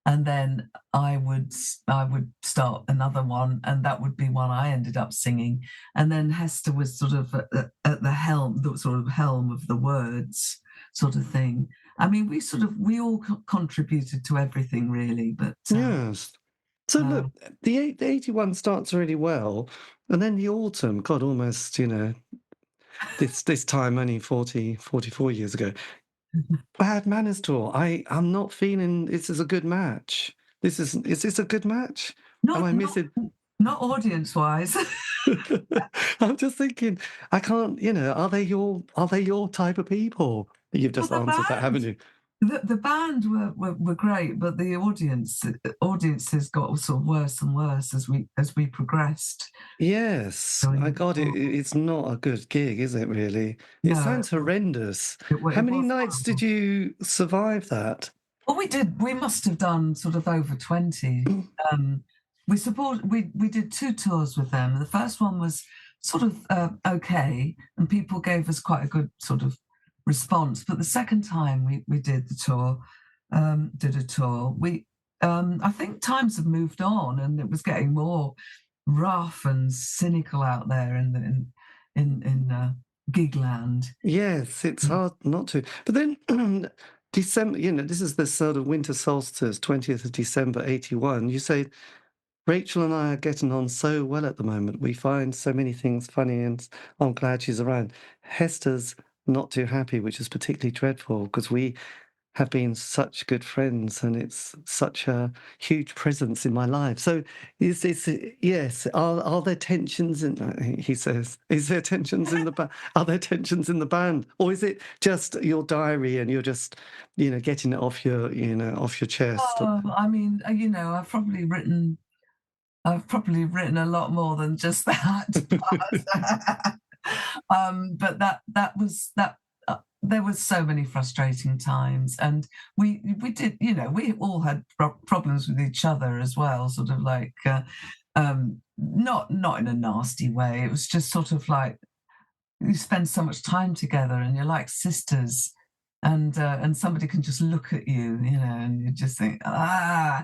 And then I would start another one, and that would be one I ended up singing. And then Hester was sort of at the helm, the sort of helm of the words, sort of thing. I mean, we all contributed to everything, really. But yes. So look, the 81 starts really well, and then the autumn, God, almost, this time only 44 years ago. Bad Manners Tour. I'm not feeling this is a good match. Is this a good match? Am I missing? Not audience-wise. I'm just thinking, I can't, are they your type of people? You've just answered that, haven't you? The band were great, but the audiences got sort of worse and worse as we progressed. Yes, I got it. It's not a good gig, is it? Really, it sounds horrendous. How many nights did you survive that? Well, we did. We must have done sort of over 20. We did 2 tours with them. The first one was sort of okay, and people gave us quite a good sort of response. But the second time we did a tour, I think times have moved on, and it was getting more rough and cynical out there in gigland. Yes, it's hard not to. But then December, this is the sort of winter solstice, 20th of December, 81. You say, Rachel and I are getting on so well at the moment. We find so many things funny, and I'm glad she's around. Hester's not too happy, which is particularly dreadful because we have been such good friends, and it's such a huge presence in my life. So, yes? Are there tensions in? He says, is there tensions in the band? Are there tensions in the band, or is it just your diary and you're just, getting it off your chest? Oh, I mean, I've probably written a lot more than just that. But that was that. There was so many frustrating times, and we did, we all had problems with each other as well, sort of like not in a nasty way. It was just sort of like you spend so much time together and you're like sisters, and somebody can just look at you, and you just think, yeah,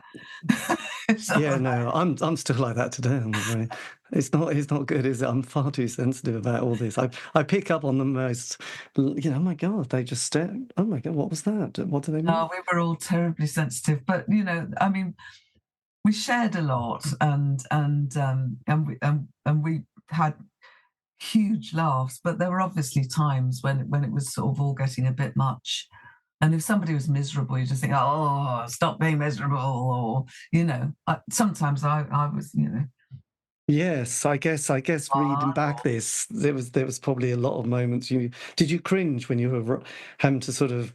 no, I'm still like that today. I'm afraid. It's not good, is it? I'm far too sensitive about all this. I pick up on the most, oh my God, they just stare. Oh my God, what was that? What do they mean? No, we were all terribly sensitive, but I mean, we shared a lot, and we had huge laughs, but there were obviously times when it was sort of all getting a bit much. And if somebody was miserable, you just think, oh, stop being miserable, or sometimes I was, Yes, I guess reading back this, there was probably a lot of moments. Did you cringe when you were having to sort of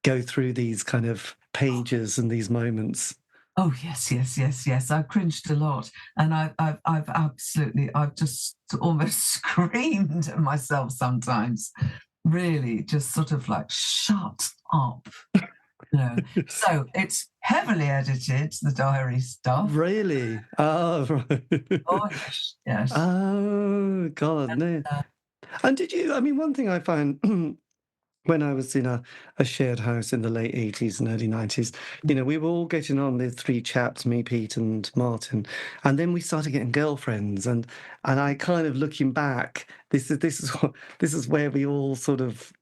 go through these kind of pages and these moments? Oh yes. I cringed a lot, and I've just almost screamed at myself sometimes. Really, just sort of like, shut up. So it's heavily edited, the diary stuff. Really? Oh, right. Oh, yes. Oh, God, no. And did you, I mean, one thing I found when I was in a shared house in the late 80s and early 90s, we were all getting on, the three chaps, me, Pete, and Martin, and then we started getting girlfriends, and I kind of looking back, this is where we all sort of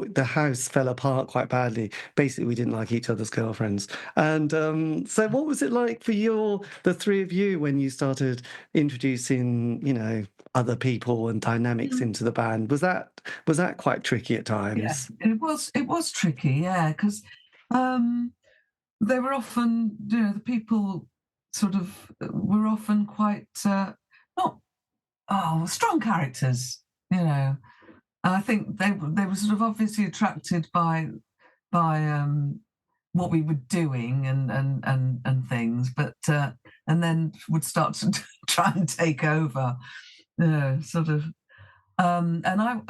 the house fell apart quite badly. Basically, we didn't like each other's girlfriends, and so what was it like for the three of you, when you started introducing, other people and dynamics into the band? Was that quite tricky at times? Yeah, it was tricky, yeah, because they were often, the people sort of were often quite not strong characters, And I think they were sort of obviously attracted by what we were doing and things, but and then would start to try and take over, sort of. And I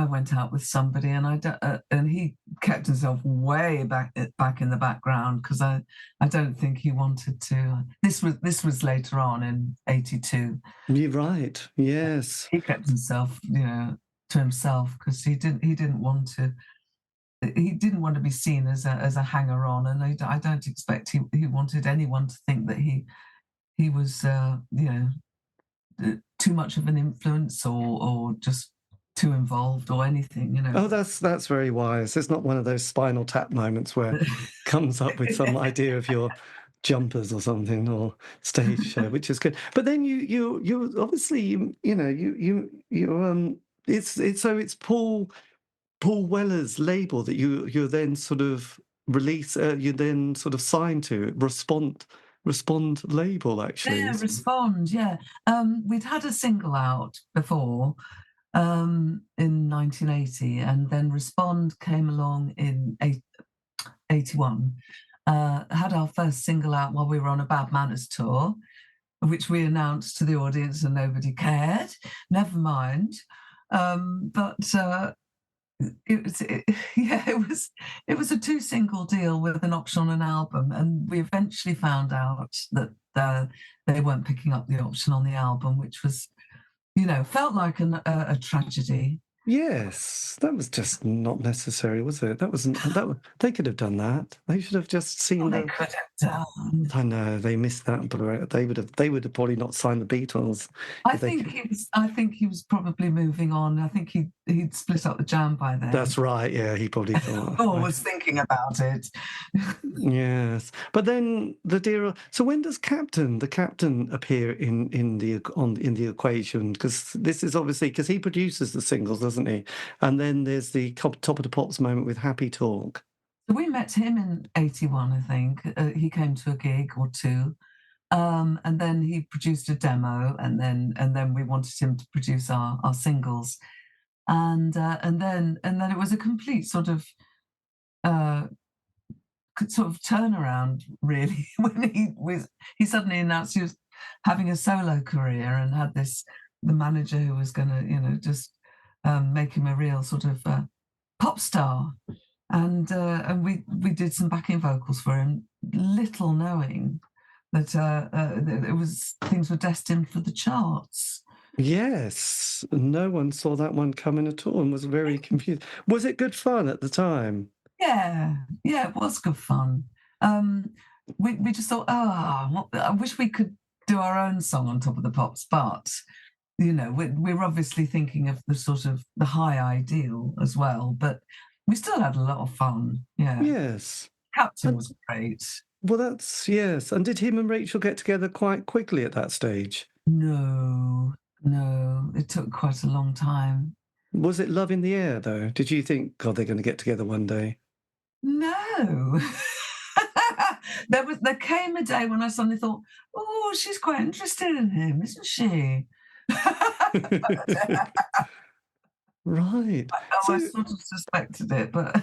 went out with somebody, and he kept himself way back in the background, because I don't think he wanted to. This was later on in '82. You're right. Yes. He kept himself, to himself, because he didn't want to. He didn't want to be seen as a hanger-on, and I don't expect he wanted anyone to think that he was too much of an influence, or just too involved, or anything. Oh, that's very wise. It's not one of those Spinal Tap moments where comes up with some idea of your jumpers or something, or stage show, which is good. But then you obviously it's Paul Weller's label that you're then sort of you then sort of signed to Respond label, actually. Yeah, Respond. Yeah, we'd had a single out before, in 1980, and then Respond came along in 81. Had our first single out while we were on a Bad Manners tour, which we announced to the audience, and nobody cared. Never mind. But it was a 2-single deal with an option on an album, and we eventually found out that they weren't picking up the option on the album, which was, felt like a tragedy. Yes, that was just not necessary, was it? They could have done that. They should have just seen They could have done. I know they missed that, but they would have probably not signed the Beatles. I think he was probably moving on. I think he'd split up the Jam by then. That's right. Yeah, he probably thought. Or was thinking about it. Yes, but then so when does the captain appear in the equation? Because this is obviously because he produces the singles, doesn't he? And then there's the Top of the Pops moment with Happy Talk. We met him in 81, I think. He came to a gig or two, and then he produced a demo, and then we wanted him to produce our singles, and then it was a complete sort of turnaround, really, when he suddenly announced he was having a solo career, and had the manager who was going to just make him a real sort of pop star. And we did some backing vocals for him, little knowing that things were destined for the charts. Yes, no one saw that one coming at all and was very confused. Was it good fun at the time? Yeah, it was good fun. We just thought, I wish we could do our own song on Top of the Pops, but we're obviously thinking of the sort of the high ideal as well, but we still had a lot of fun. Yeah. Yes. Captain was great. Well, yes. And did him and Rachel get together quite quickly at that stage? No. It took quite a long time. Was it love in the air, though? Did you think, God, they're going to get together one day? No. There came a day when I suddenly thought, oh, she's quite interested in him, isn't she? Right. I sort of suspected it, but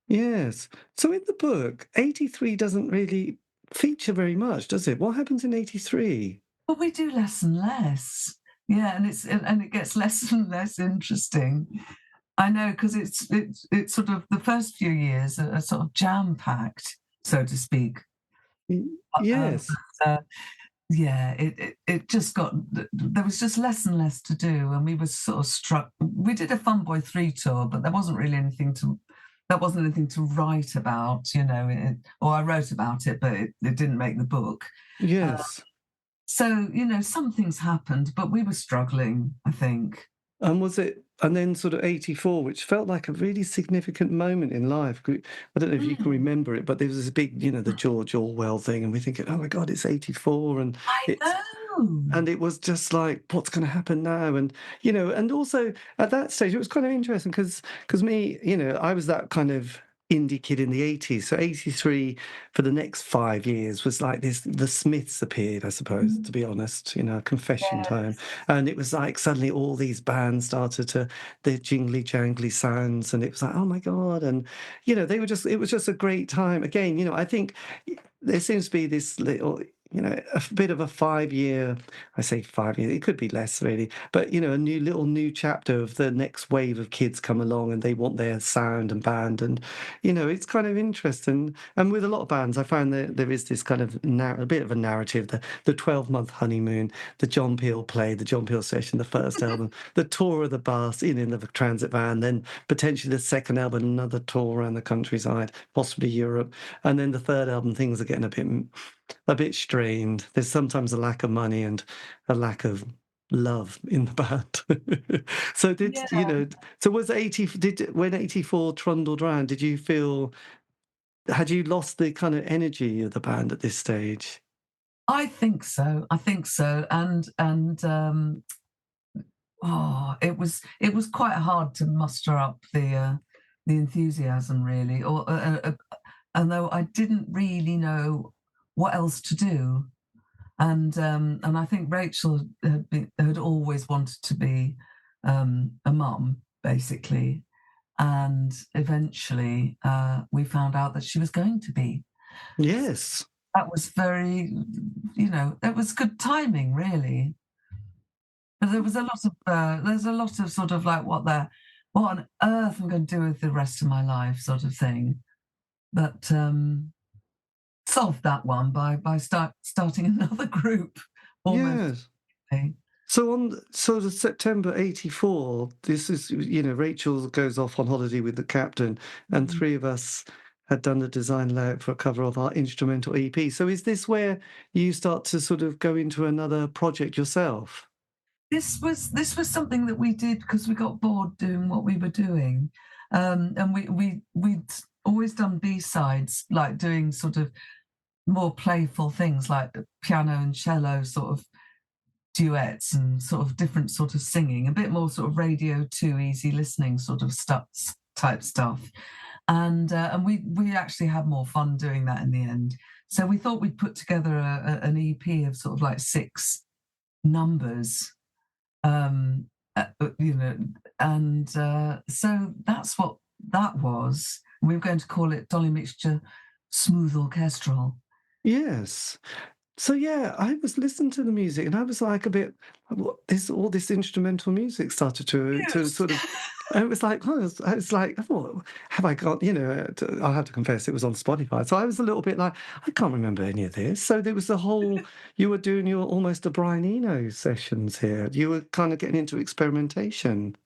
yes. So in the book, 83 doesn't really feature very much, does it? What happens in 83? Well, we do less and less. Yeah, and it gets less and less interesting. I know, because it's sort of the first few years are sort of jam-packed, so to speak. Yes. But, yeah, it just got there was just less and less to do, and we were sort of struck. We did a Fun Boy 3 tour, but there wasn't really anything to write about, or I wrote about it, but it didn't make the book. Uh, Yes. so, some things happened, but we were struggling, I think. And was it, and then sort of 84, which felt like a really significant moment in life. I don't know if you can Mm, remember it, but there was this big, the George Orwell thing, and we're thinking, oh my God, it's 84, and I it's know. and it was just like, what's going to happen now? And and also at that stage, it was kind of interesting because me, I was that kind of indie kid in the 80s. So 83 for the next 5 years was like this. The Smiths appeared, I suppose, to be honest. Confession time, Yes. and it was like suddenly all these bands started to their jingly jangly sounds, and it was like, oh my God. And they were just, it was just a great time. Again, I think there seems to be this little, a bit of a 5 year, I say 5 years, it could be less really, but a new chapter of the next wave of kids come along and they want their sound and band, and it's kind of interesting. And with a lot of bands, I found that there is this kind of a bit of a narrative, the 12-month honeymoon, the John Peel play, the John Peel session, the first album, the tour of the bus in the transit van, then potentially the second album, another tour around the countryside, possibly Europe, and then the third album, things are getting a bit strained. There's sometimes a lack of money and a lack of love in the band. So Yeah, so was when 84 trundled around, did you feel, had you lost the kind of energy of the band at this stage? I think so. I think so. It was quite hard to muster up the enthusiasm, really, and though I didn't really know what else to do. And I think Rachel had always wanted to be a mum, basically, and eventually we found out that she was going to be. Yes. That was very, it was good timing, really. But there's a lot of sort of like, what on earth am I going to do with the rest of my life, sort of thing. But solved that one by starting another group almost. Yes. Immediately. So on sort of September 84, this is, Rachel goes off on holiday with the captain, and Mm. three of us had done the design layout for a cover of our instrumental EP. So is this where you start to sort of go into another project yourself? This was something that we did because we got bored doing what we were doing, and we'd always done B-sides, like doing sort of more playful things like piano and cello sort of duets and sort of different sort of singing, a bit more sort of Radio 2 easy listening sort of stuff type stuff. And we actually had more fun doing that in the end. So we thought we'd put together an EP of sort of like 6 numbers, um, you know, and so that's what that was. We were going to call it Dolly Mixture Smooth Orchestral. Yes. So yeah, I was listening to the music and I was like a bit, what, all this instrumental music started to Yes. sort of, and it was like, oh, it's like, I thought, have I got, I'll have to confess it was on Spotify. So I was a little bit like, I can't remember any of this. So there was the whole, you were doing your almost a Brian Eno sessions here. You were kind of getting into experimentation.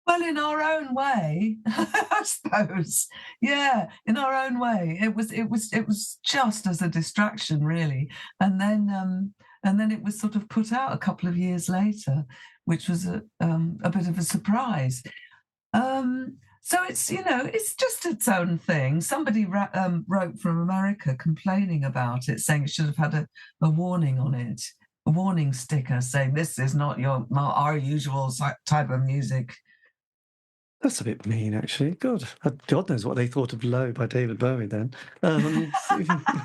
Well, in our own way, I suppose. Yeah, in our own way. It was just as a distraction, really. And then it was sort of put out a couple of years later, which was a bit of a surprise. So it's just its own thing. Somebody wrote from America complaining about it, saying it should have had a warning on it, a warning sticker saying this is not our usual type of music. That's a bit mean, actually. God knows what they thought of "Low" by David Bowie then. It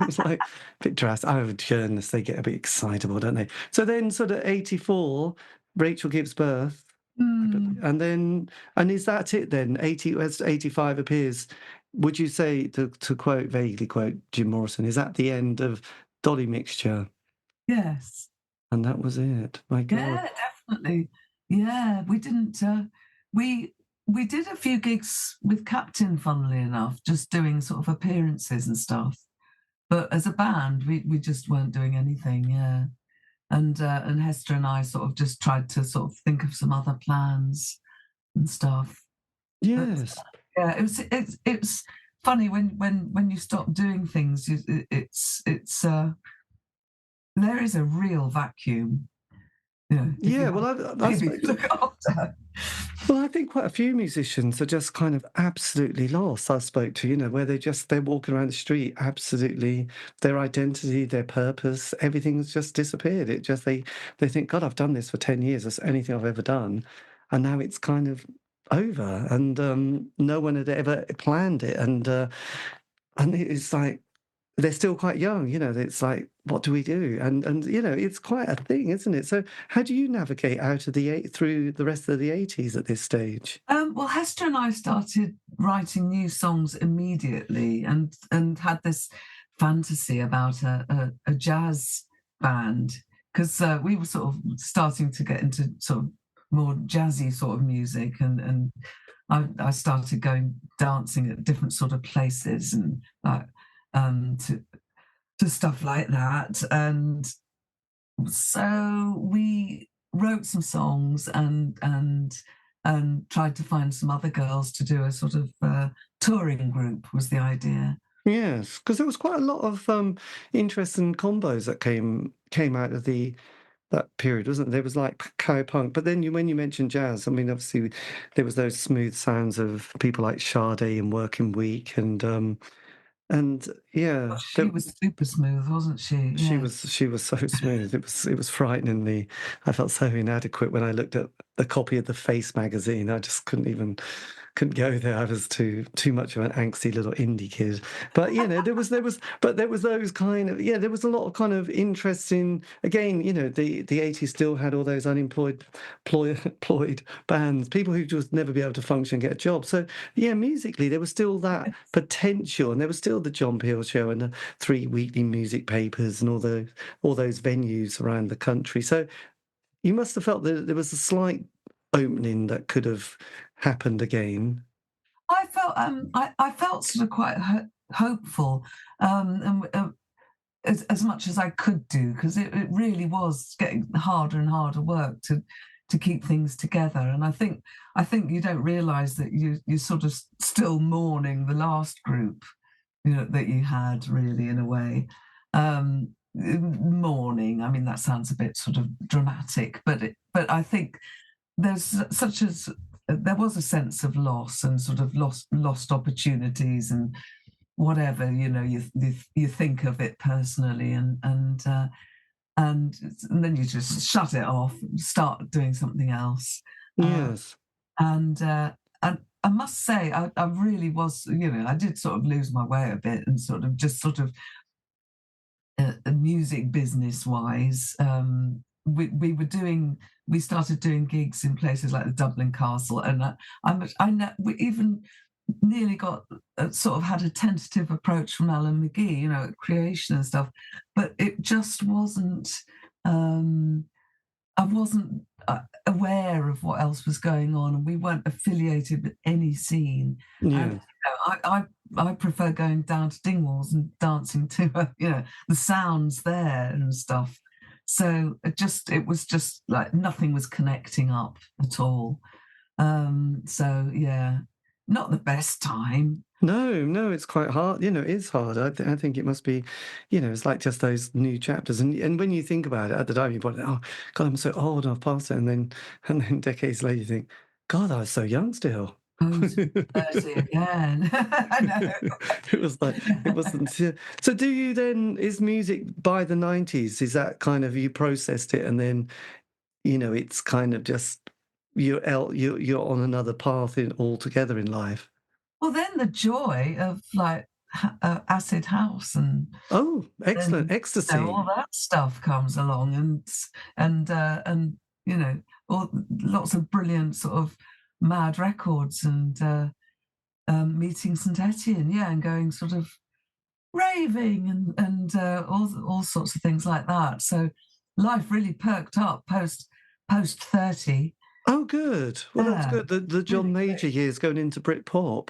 was like a bit drastic. I know journalists, they get a bit excitable, don't they? So then, sort of 84, Rachel gives birth, Hmm. and is that it then? 80 as 85 appears. Would you say, to vaguely quote Jim Morrison, is that the end of Dolly Mixture? Yes. And that was it. My God. Yeah, definitely. Yeah, we didn't. We we did a few gigs with Captain, funnily enough, just doing sort of appearances and stuff. But as a band, we just weren't doing anything, yeah. And Hester and I sort of just tried to sort of think of some other plans and stuff. But Yes. yeah, it's funny when you stop doing things, it's there is a real vacuum. You know, if you Yeah, have well, a baby to look after. well, I think quite a few musicians are just kind of absolutely lost. I spoke to, where they're walking around the street, absolutely their identity, their purpose, everything's just disappeared. It just they think, God, I've done this for 10 years. That's anything I've ever done, and now it's kind of over, and no one had ever planned it, and it's like they're still quite young, it's like, what do we do? And it's quite a thing, isn't it? So how do you navigate out of through the rest of the 80s at this stage? Well, Hester and I started writing new songs immediately, and had this fantasy about a jazz band, because we were sort of starting to get into sort of more jazzy sort of music, and I started going dancing at different sort of places, and like to stuff like that. And so we wrote some songs, and tried to find some other girls to do a sort of touring group, was the idea. Yes, because there was quite a lot of interesting combos that came out of that period, wasn't there? There was like cowpunk, but then when you mentioned jazz, I mean, obviously there was those smooth sounds of people like Sade and Working Week, and yeah, She was super smooth, wasn't she? she Yeah. was so smooth. It was frighteningly. I felt so inadequate when I looked at the copy of the Face magazine. I just couldn't go there. I was too much of an angsty little indie kid. But there was those kind of, there was a lot of kind of interesting. Again, the 80s still had all those employed bands, people who just never be able to function, get a job. So yeah, musically there was still that potential, and there was still the John Peel show and the 3 weekly music papers and all those venues around the country. So you must have felt that there was a slight opening that could have happened again. I felt sort of quite hopeful, and as much as I could do, because it really was getting harder and harder work to keep things together. And I think you don't realise that you're sort of still mourning the last group, that you had, really, in a way. Mourning, I mean, that sounds a bit sort of dramatic, but I think there's there was a sense of loss, and sort of lost opportunities, and whatever, you think of it personally, and then you just shut it off and start doing something else. Yes. And I must say, I really was, I did sort of lose my way a bit, and sort of music business wise. We started doing gigs in places like the Dublin Castle, and we even nearly got sort of had a tentative approach from Alan McGee, at Creation and stuff, but it just wasn't. I wasn't aware of what else was going on, and we weren't affiliated with any scene. Yeah. And I prefer going down to Dingwalls and dancing to the sounds there and stuff. So it was just like nothing was connecting up at all. So yeah, not the best time. No, it's quite hard. It is hard. I think it must be, it's like just those new chapters. And when you think about it at the time, you probably, oh, God, I'm so old, I've passed it. And then decades later, you think, God, I was so young still. Oh, 30 again. I know. It wasn't. So do you then, is music by the 90s, is that kind of, you processed it and then, it's kind of just, you're on another path altogether in life? Well, then the joy of like acid house and Oh, excellent. Ecstasy. all that stuff comes along, and all lots of brilliant sort of mad records, and meeting Saint Etienne, and going sort of raving, and all sorts of things like that. So life really perked up post 30. Oh, good. Well, that's Yeah, good. The John really Major great. years going into Britpop.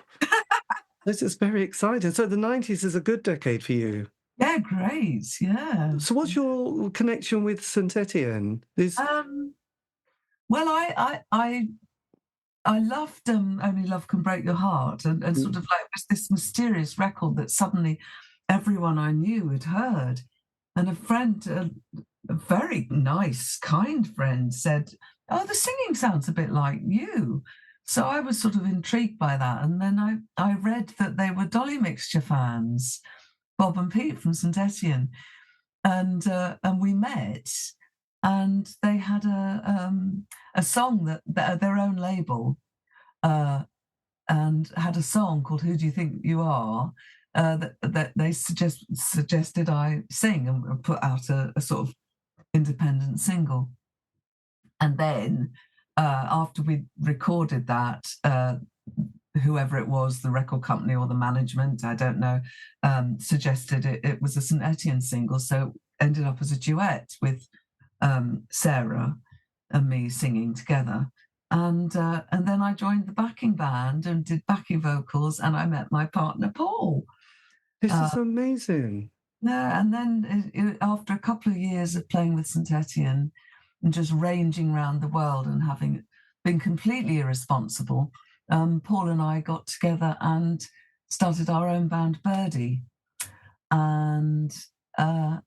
This is very exciting. So the 90s is a good decade for you. Yeah, great. Yeah. So what's your connection with Saint Etienne? Um, well, I loved Only Love Can Break Your Heart, and sort of like it was this mysterious record that suddenly everyone I knew had heard. And a friend, a very nice, kind friend, said, "Oh, the singing sounds a bit like you." So I was sort of intrigued by that. And then I read that they were Dolly Mixture fans, Bob and Pete from St Etienne, and we met, and they had a song that their own label, uh, and had a song called "Who Do You Think You Are." That they suggested I sing and put out a sort of independent single. And then after we recorded that, whoever it was, the record company or the management, I don't know, suggested it was a St Etienne single. So it ended up as a duet with Sarah and me singing together. And then I joined the backing band and did backing vocals, and I met my partner Paul. This Uh, is amazing. yeah, and then after a couple of years of playing with St Etienne and just ranging around the world and having been completely irresponsible, Paul and I got together and started our own band, Birdie, and uh,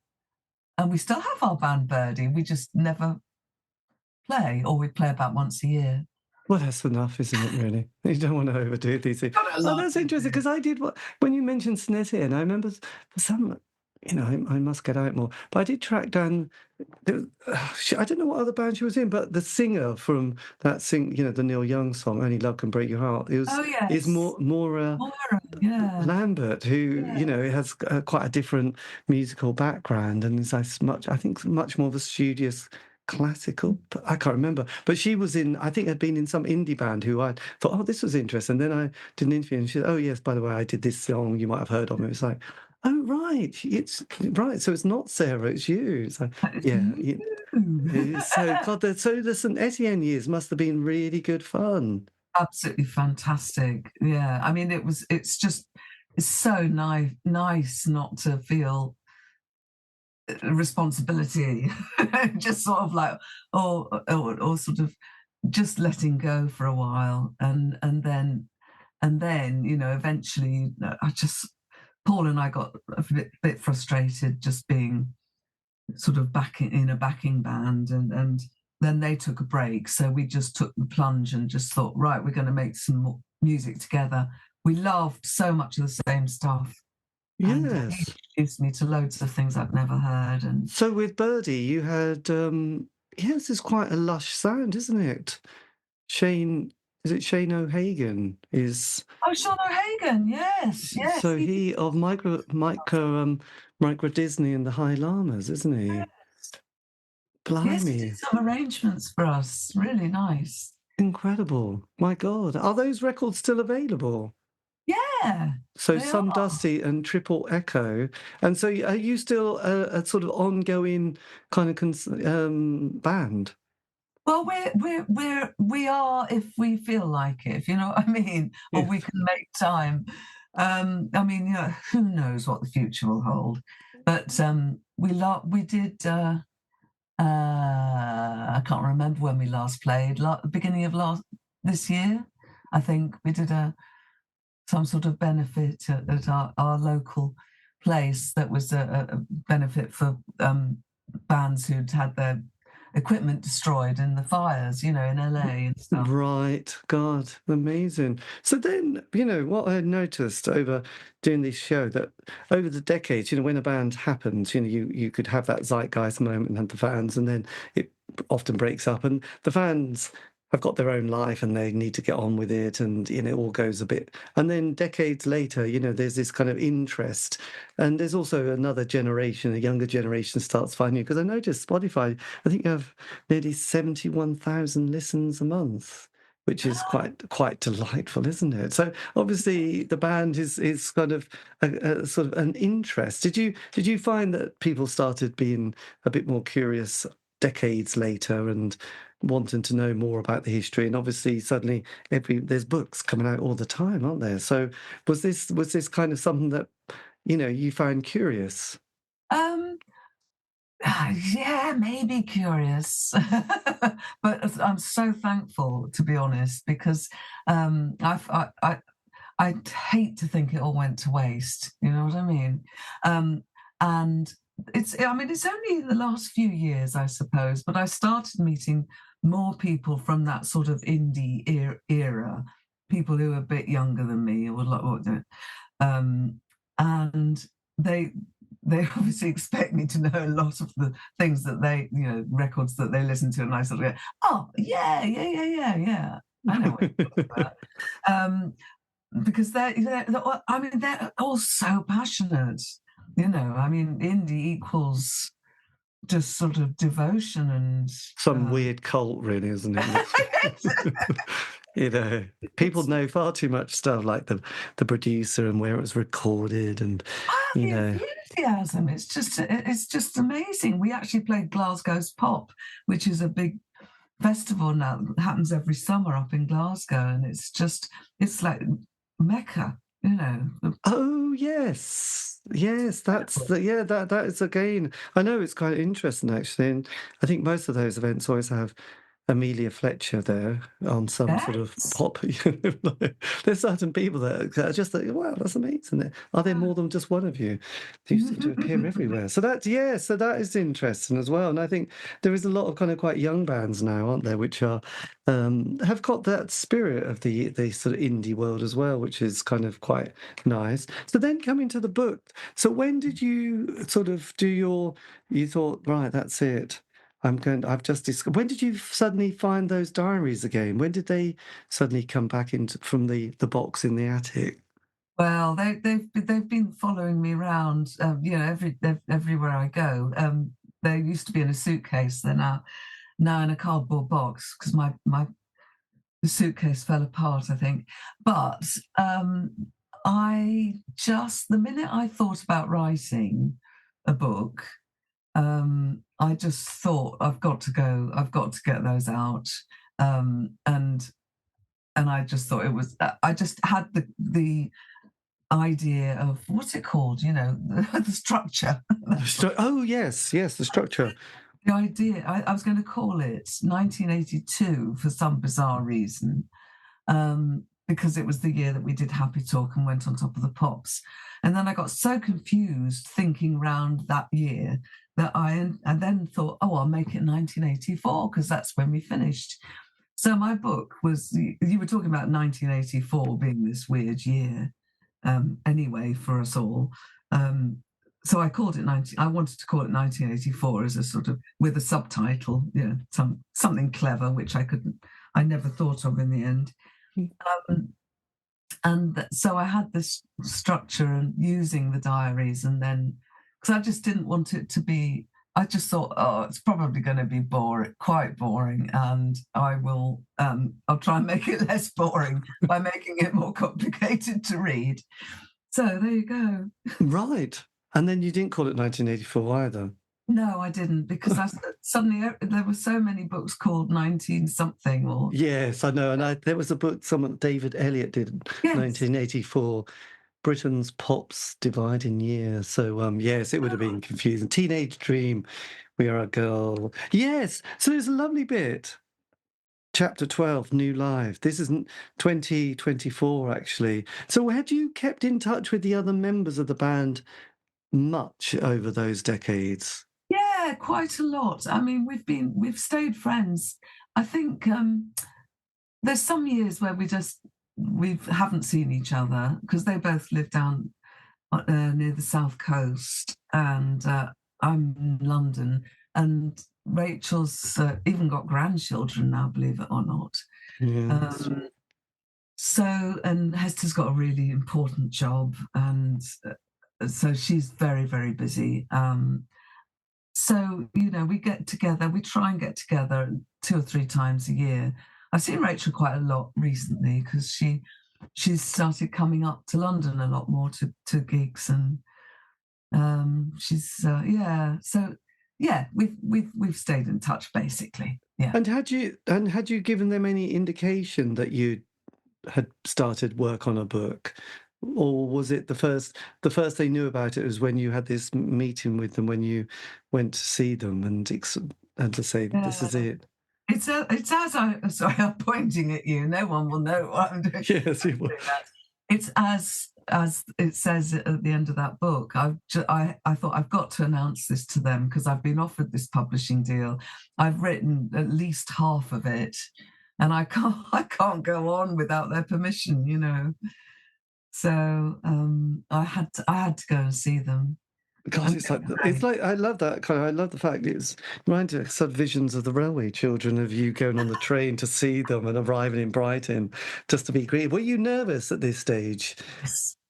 we still have our band, Birdie. We just never play, or we play about once a year. Well, that's enough, isn't it, really? You don't want to overdo these things. Got a Oh, lot that's to interesting, do. because I did when you mentioned Snetti, and I remember for some, I must get out more, but I did track down, I don't know what other band she was in, but the singer from the Neil Young song, Only Love Can Break Your Heart, Oh is yes, Maura Moira. Yeah, Lambert, who, yeah. has quite a different musical background and is I think, much more of a studious classical, but I can't remember. But she was I think had been in some indie band who I thought, oh, this was interesting. And then I did an interview and she said, oh, yes, by the way, I did this song, you might have heard of it. It's like, oh, right, it's right. So it's not Sarah, it's you. It's like, It's yeah. you. So, God, the St Etienne years must have been really good fun. Absolutely fantastic. Yeah, I mean, it's so nice not to feel responsibility, just sort of like, or sort of just letting go for a while, and then eventually, I just Paul and I got a bit frustrated just being sort of back in a backing band, and then they took a break, so we just took the plunge and just thought, right, we're going to make some more music together. We loved so much of the same stuff, and he Yes. introduced me to loads of things I'd never heard. And So with Birdie, you had yes, it's quite a lush sound, isn't it? Shane, is it Shane O'Hagan? Is oh, Sean O'Hagan, yes, so he of Micro Disney and the High Llamas, isn't he? yes, he did Blimey, some arrangements for us, really nice. incredible! My God, are those records still available? Yeah, So they are. Sun Dusty and Triple Echo, and so are you still a sort of ongoing kind of band? Well, we are if we feel like it, if you know what I mean, or Yeah. we can make time. I mean, who knows what the future will hold? But we did. I can't remember when we last played. Beginning of last this year, I think we did some sort of benefit at our local place that was a benefit for bands who'd had their equipment destroyed in the fires, in LA and stuff. Right, God, amazing. So then, what I noticed over doing this show that over the decades, when a band happens, you could have that zeitgeist moment and have the fans, and then it often breaks up, and the fans have got their own life and they need to get on with it, and it all goes a bit. And then decades later, there's this kind of interest, and there's also another generation, a younger generation starts finding you. Because I noticed Spotify, I think you have nearly 71,000 listens a month, which is quite delightful, isn't it? So obviously the band is kind of a sort of an interest. Did you find that people started being a bit more curious decades later and wanting to know more about the history. And obviously, suddenly, there's books coming out all the time, aren't there? So, was this kind of something that you found curious? Um, yeah, maybe curious, but I'm so thankful, to be honest, because I'd hate to think it all went to waste. You know what I mean? And it's only the last few years, I suppose, but I started meeting more people from that sort of indie era, people who are a bit younger than me, or um, and they obviously expect me to know a lot of the things that records that they listen to, and I sort of go, oh yeah, I know what you're talking about. Because they're all so passionate. I mean, indie equals just sort of devotion and Some weird cult, really, isn't it? People know far too much stuff, like the producer and where it was recorded, and the enthusiasm. It's just amazing. We actually played Glasgow's Pop, which is a big festival now that happens every summer up in Glasgow, and it's like Mecca. Oh yes, that is, again, I know it's quite interesting actually, and I think most of those events always have Amelia Fletcher there on some sort of Yes. pop. There's certain people that are just like, wow, that's amazing. Are there more than just one of you? You seem to appear everywhere. So that is interesting as well. And I think there is a lot of kind of quite young bands now, aren't there, which are have got that spirit of the sort of indie world as well, which is kind of quite nice. So then coming to the book. So when did you sort of you thought, right, that's it. I've just discovered. When did you suddenly find those diaries again? When did they suddenly come back from the box in the attic? Well, they've been following me around, everywhere I go. They used to be in a suitcase. They're now in a cardboard box because the suitcase fell apart, I think. But the minute I thought about writing a book, I just thought, I've got to get those out. And I just thought I just had the idea of, what's it called? The structure. Oh yes, the structure. The idea, I was going to call it 1982 for some bizarre reason, because it was the year that we did Happy Talk and went on top of the Pops. And then I got so confused thinking round that year that I then thought, oh, I'll make it 1984 because that's when we finished. So my book was, you were talking about 1984 being this weird year, anyway, for us all. So I called it I wanted to call it 1984 as a sort of, with a subtitle, something clever, which I never thought of in the end. And so I had this structure and using the diaries, and then, because I just didn't want it to be, I just thought, oh, it's probably going to be quite boring, and I'll try and make it less boring by making it more complicated to read. So there you go. Right. And then you didn't call it 1984 either. No, I didn't, because suddenly there were so many books called 19-something or... Yes, I know. And there was a book David Elliott did in 1984, Britain's Pops Divide in Years. So, yes, it would have been confusing. Teenage Dream, We Are a Girl. Yes, so there's a lovely bit. Chapter 12, New Life. This isn't 2024, actually. So had you kept in touch with the other members of the band much over those decades? Yeah, quite a lot. I mean, we've stayed friends. I think there's some years where we haven't seen each other because they both live down near the south coast, and I'm in London, and Rachel's even got grandchildren now, believe it or not. Yes. And Hester's got a really important job, and so she's very, very busy. So, we get together, we try and get together 2 or 3 times a year. I've seen Rachel quite a lot recently because she's started coming up to London a lot more to gigs, and she's, so yeah, we've stayed in touch basically. Yeah. And had you given them any indication that you had started work on a book, or was it the first they knew about it was when you had this meeting with them, when you went to see them and to say this is it? It's as I sorry, I'm pointing at you. No one will know what I'm doing. Yes, it was. It's as it says at the end of that book. I thought I've got to announce this to them because I've been offered this publishing deal. I've written at least half of it, and I can't go on without their permission, you know. So I had to go and see them. God, it's like I love that kind of. I love the fact it's reminds me of sort of visions of the railway children, of you going on the train to see them and arriving in Brighton just to be greeted. Were you nervous at this stage?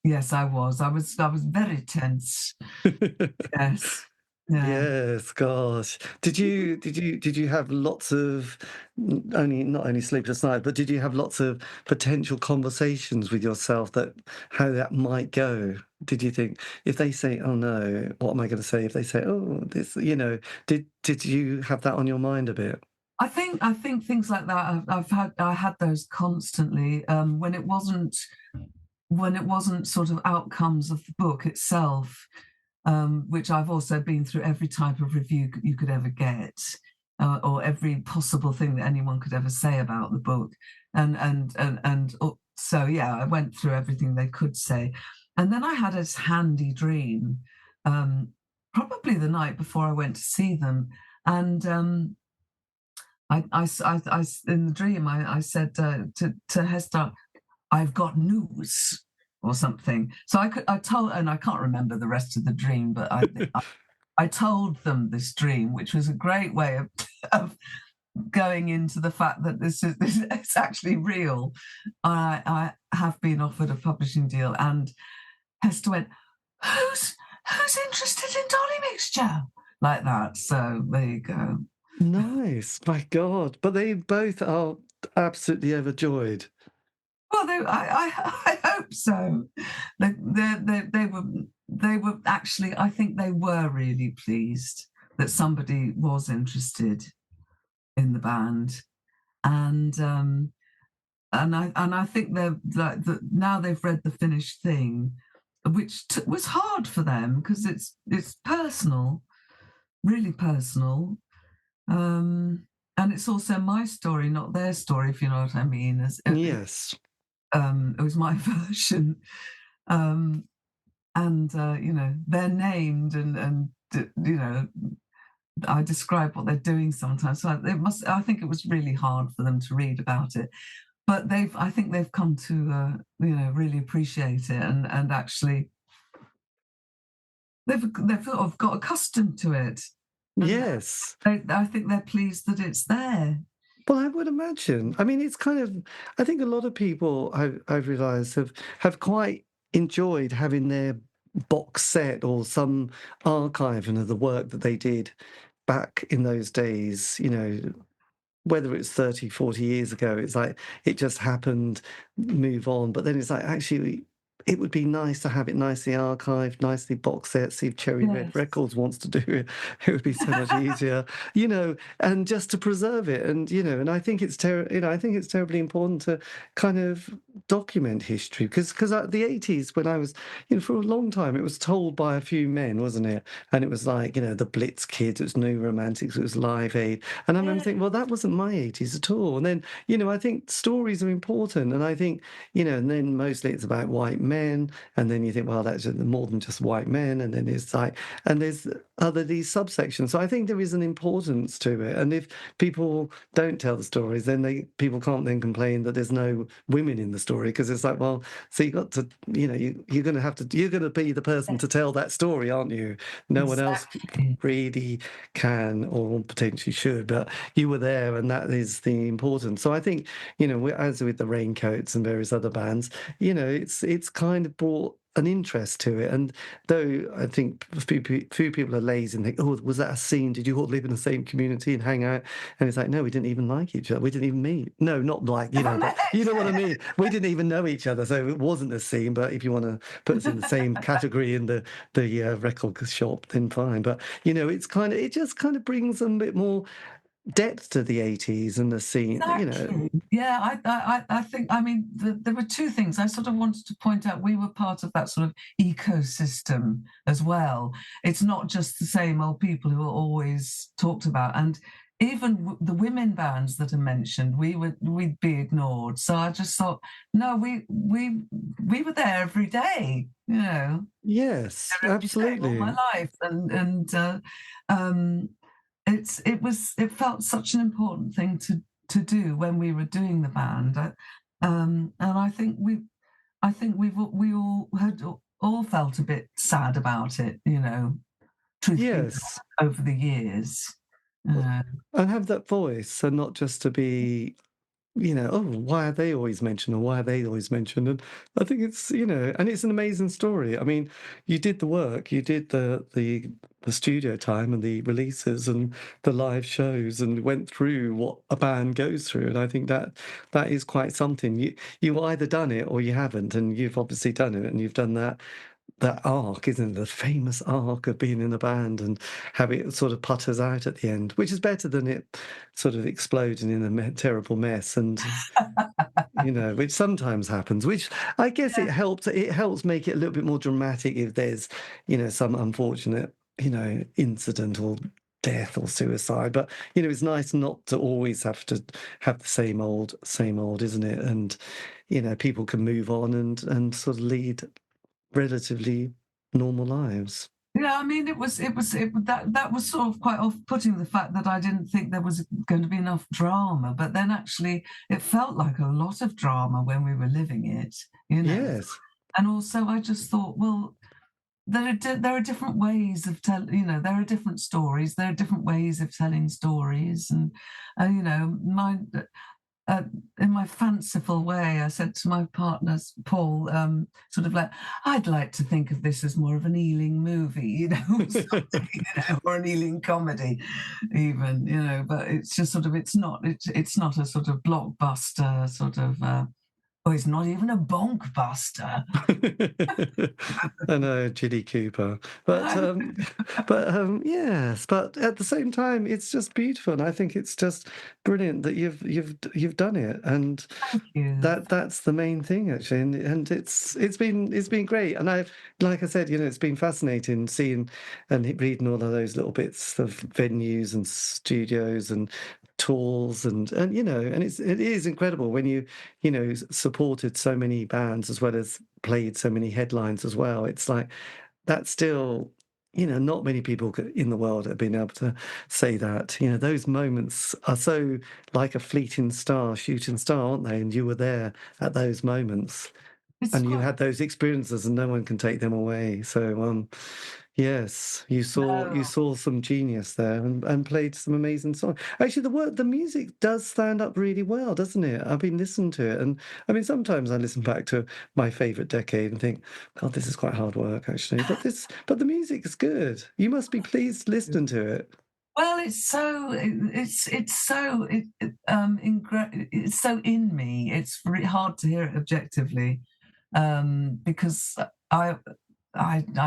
Yes, I was. I was very tense. Yes. Yeah. Yes, gosh. Did you have lots of not only sleepless nights, but did you have lots of potential conversations with yourself that how that might go? Did you think if they say, "Oh no, what am I going to say?" If they say, "Oh, this," did you have that on your mind a bit? I think things like that. I had those constantly when it wasn't sort of outcomes of the book itself. Which I've also been through every type of review you could ever get, or every possible thing that anyone could ever say about the book, so yeah, I went through everything they could say, and then I had this handy dream, probably the night before I went to see them, and I in the dream I said to Hester, "I've got news," or something. So I told, and I can't remember the rest of the dream, but I told them this dream, which was a great way of going into the fact that this it's actually real. I have been offered a publishing deal, and Hester went, "Who's interested in Dolly Mixture?" Like that. So there you go. Nice, my God! But they both are absolutely overjoyed. Well, I hope so. They were actually. I think they were really pleased that somebody was interested in the band, and I think they're like now they've read the finished thing, which was hard for them because it's personal, really personal. And it's also my story, not their story, if you know what I mean. Yes. It was my version, and they're named, and I describe what they're doing sometimes. So I think it was really hard for them to read about it, but I think they've come to really appreciate it, and actually they've sort of got accustomed to it. Yes. I think they're pleased that it's there. Well, I would imagine. I mean, it's kind of. I think a lot of people I've realised have quite enjoyed having their box set or some archiving of the work that they did back in those days. Whether it's 30, 40 years ago, it's like it just happened, move on. But then it's like actually. It would be nice to have it nicely archived, nicely box set. See if Cherry Red Records wants to do it. It would be so much easier, and just to preserve it. And I think it's I think it's terribly important to kind of document history because the 80s, when I was, for a long time, it was told by a few men, wasn't it? And it was like, the Blitz Kids, it was New Romantics, it was Live Aid. And I remember thinking, well, that wasn't my 80s at all. And then, I think stories are important. And I think, and then mostly it's about white men, and then you think, well, that's more than just white men, and then it's like, and there's these subsections. So I think there is an importance to it, and if people don't tell the stories, then people can't then complain that there's no women in the story, because it's like, well, so you got to, you're going to be the person to tell that story, aren't you? No one else really can or potentially should, but you were there, and that is the importance. So I think, as with the Raincoats and various other bands, it's kind of brought an interest to it. And though I think few people are lazy and think, oh, was that a scene? Did you all live in the same community and hang out? And it's like, no, we didn't even like each other. We didn't even meet. No, not like, but you know what I mean? We didn't even know each other. So it wasn't a scene. But if you want to put us in the same category in the record shop, then fine. But, it just kind of brings a bit more depth to the 80s and the scene, Exactly. Yeah, I think, there were two things. I sort of wanted to point out we were part of that sort of ecosystem as well. It's not just the same old people who are always talked about. And even the women bands that are mentioned, we'd be ignored. So I just thought, no, we were there every day, Yes, every day, all absolutely. my life. It felt such an important thing to do when we were doing the band, and I think we all had all felt a bit sad about it, truth be told, Yes. over the years. Uh, And have that voice and not just to be, oh, why are they always mentioned, or why are they always mentioned? And I think it's, and it's an amazing story. I mean, you did the work, you did the studio time and the releases and the live shows, and went through what a band goes through. And I think that is quite something. You've either done it or you haven't, and you've obviously done it, and you've done that arc, isn't it? The famous arc of being in a band and how it sort of putters out at the end, which is better than it sort of exploding in a terrible mess, and which sometimes happens. Which I guess it helps. It helps make it a little bit more dramatic if there's some unfortunate incident or death or suicide. But it's nice not to always have to have the same old, isn't it? And people can move on and sort of lead relatively normal lives. Yeah, I mean, that was sort of quite off-putting, the fact that I didn't think there was going to be enough drama, but then actually it felt like a lot of drama when we were living it, Yes. And also, I just thought, well, there are different ways of telling, there are different stories, there are different ways of telling stories, and uh, in my fanciful way, I said to my partner, Paul, sort of like, I'd like to think of this as more of an Ealing movie, or an Ealing comedy, even, but it's just sort of, it's not a sort of blockbuster sort of, it's not even a bonk buster. I know, Jilly Cooper, but yes, but at the same time, it's just beautiful, and I think it's just brilliant that you've done it, and Thank you. that's the main thing actually, and it's been great, and like I said, it's been fascinating seeing and reading all of those little bits of venues and studios and tours, and and it is incredible when you supported so many bands as well as played so many headlines as well. It's like that's still, not many people in the world have been able to say that. Those moments are so like a fleeting star, shooting star, aren't they? And you were there at those moments, It's and you quite had those experiences, and no one can take them away. So, yes, you no. saw some genius there, and played some amazing songs. Actually, the music does stand up really well, doesn't it? I've been listening to it, and I mean, sometimes I listen back to my favourite decade and think, God, this is quite hard work, actually. But the music is good. You must be pleased listening to it. Well, it's so in me. It's very hard to hear it objectively, because I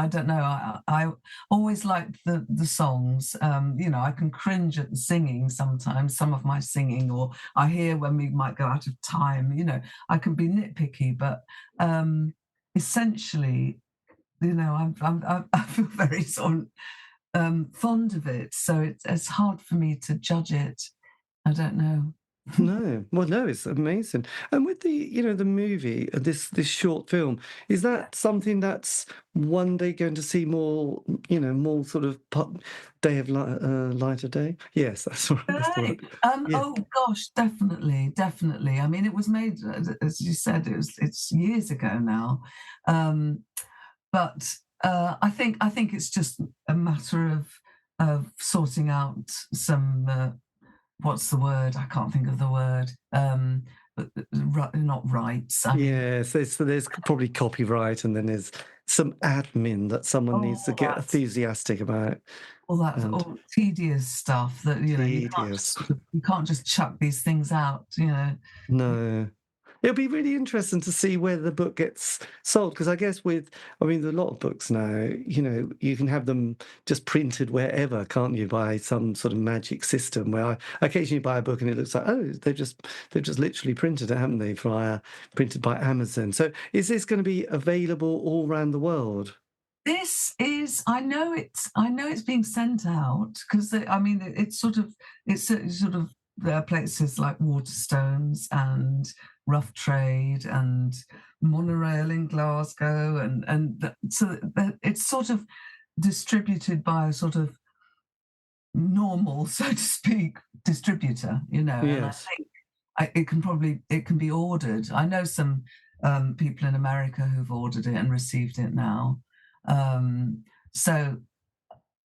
don't know. I always liked the songs. I can cringe at the singing sometimes, some of my singing, or I hear when we might go out of time. I can be nitpicky, but essentially, I feel very sort of fond of it, so it's hard for me to judge it. I don't know. No, well, no, it's amazing. And with the, the movie, this short film, is that something that's one day going to see more, more sort of day of light of day? Yes, that's right. That's the Right. word. Yeah. Oh gosh, definitely. I mean, it was made, as you said, it's years ago now, but I think it's just a matter of sorting out some. What's the word? I can't think of the word. not rights. I mean, Yes, there's probably copyright, and then there's some admin that someone needs to all get that, enthusiastic about, all that, and all tedious stuff that tedious. you can't just chuck these things out. No. It'll be really interesting to see where the book gets sold, because I guess I mean, a lot of books now, you can have them just printed wherever, can't you, by some sort of magic system where I occasionally buy a book and it looks like, oh, they've just literally printed it, haven't they, printed by Amazon. So is this going to be available all around the world? This is, I know it's being sent out because I mean, it's sort of there are places like Waterstones and Rough Trade and Monorail in Glasgow, it's sort of distributed by a sort of normal, so to speak, distributor, and I Yes. think it can be ordered. I know some people in America who've ordered it and received it now. So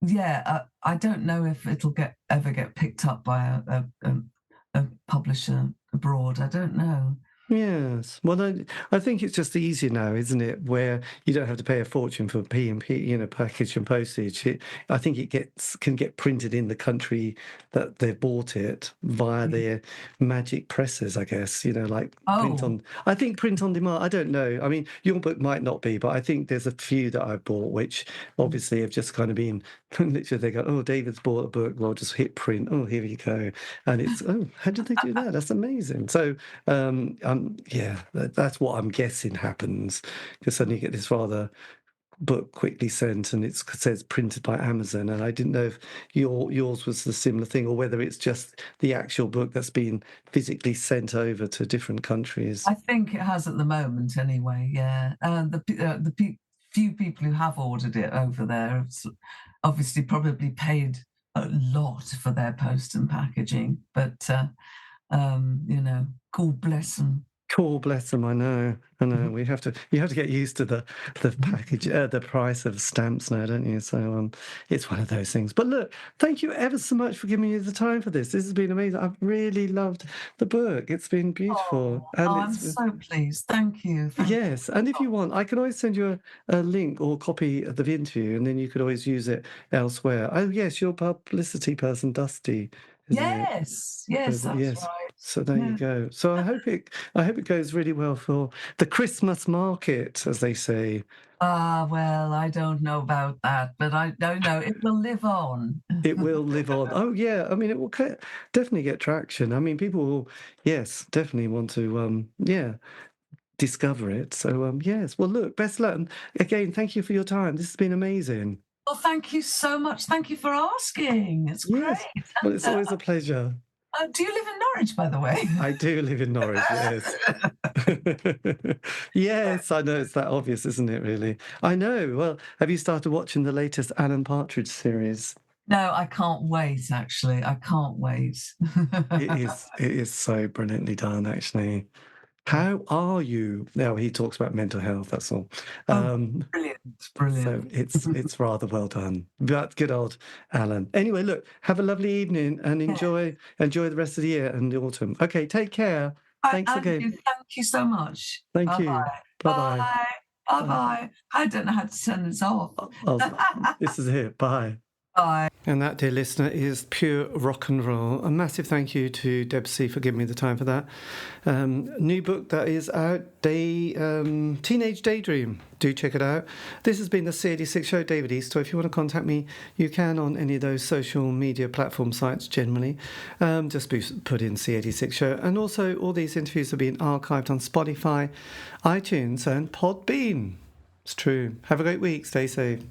yeah, I don't know if it'll ever get picked up by a publisher abroad. I don't know. Yes. Well, I think it's just easier now, isn't it? Where you don't have to pay a fortune for P&P, package and postage. I think it can get printed in the country that they've bought it via their magic presses, I guess. Like print Oh, on. I think print on demand. I don't know. I mean, your book might not be, but I think there's a few that I've bought which obviously have just kind of been literally. They go, oh, David's bought a book. Well, just hit print. Oh, here you go. And it's how did they do that? That's amazing. So. Yeah, that's what I'm guessing happens, because suddenly you get this rather book quickly sent, and it says printed by Amazon. And I didn't know if yours was the similar thing, or whether it's just the actual book that's been physically sent over to different countries. I think it has at the moment anyway. Yeah, few people who have ordered it over there have obviously probably paid a lot for their post and packaging, but God bless them. Cool, bless them. I know. You have to get used to the package, the price of stamps now, don't you? So it's one of those things. But look, thank you ever so much for giving me the time for this. This has been amazing. I've really loved the book. It's been beautiful, and I'm so pleased. Thank you. yes. And if you want, I can always send you a link or copy of the interview, and then you could always use it elsewhere. Oh yes, your publicity person, Dusty, isn't it? Yes, that's Yes. right. So there you go. So I hope it goes really well for the Christmas market, as they say. Well, I don't know about that, but I don't know. It will live on. It will live on. Oh yeah, I mean it will definitely get traction. I mean people will, yes, definitely want to discover it. So yes. Well look, best luck. And again, thank you for your time. This has been amazing. Well, thank you so much. Thank you for asking. It's Yes. great. Well, And, it's always a pleasure. do you live in Norwich, by the way? I do live in Norwich, yes. Yes, I know, it's that obvious, isn't it, really? I know. Well, have you started watching the latest Alan Partridge series? No, I can't wait, actually. I can't wait. It is so brilliantly done, actually. How are you? Now, he talks about mental health, that's all. Brilliant, So brilliant. it's rather well done. But good old Alan. Anyway, look, have a lovely evening and enjoy the rest of the year and the autumn. Okay, take care. Thanks again. Thank you so much. Thank you. Bye-bye. Bye. Bye-bye. I don't know how to turn this off. This is it. Bye. Bye. And that, dear listener, is pure rock and roll. A massive thank you to Debsey for giving me the time for that. New book that is out, Teenage Daydream. Do check it out. This has been the C86 show, David Eastaugh. If you want to contact me, you can on any of those social media platform sites generally. Just put in C86 show. And also, all these interviews have been archived on Spotify, iTunes and Podbean. It's true. Have a great week. Stay safe.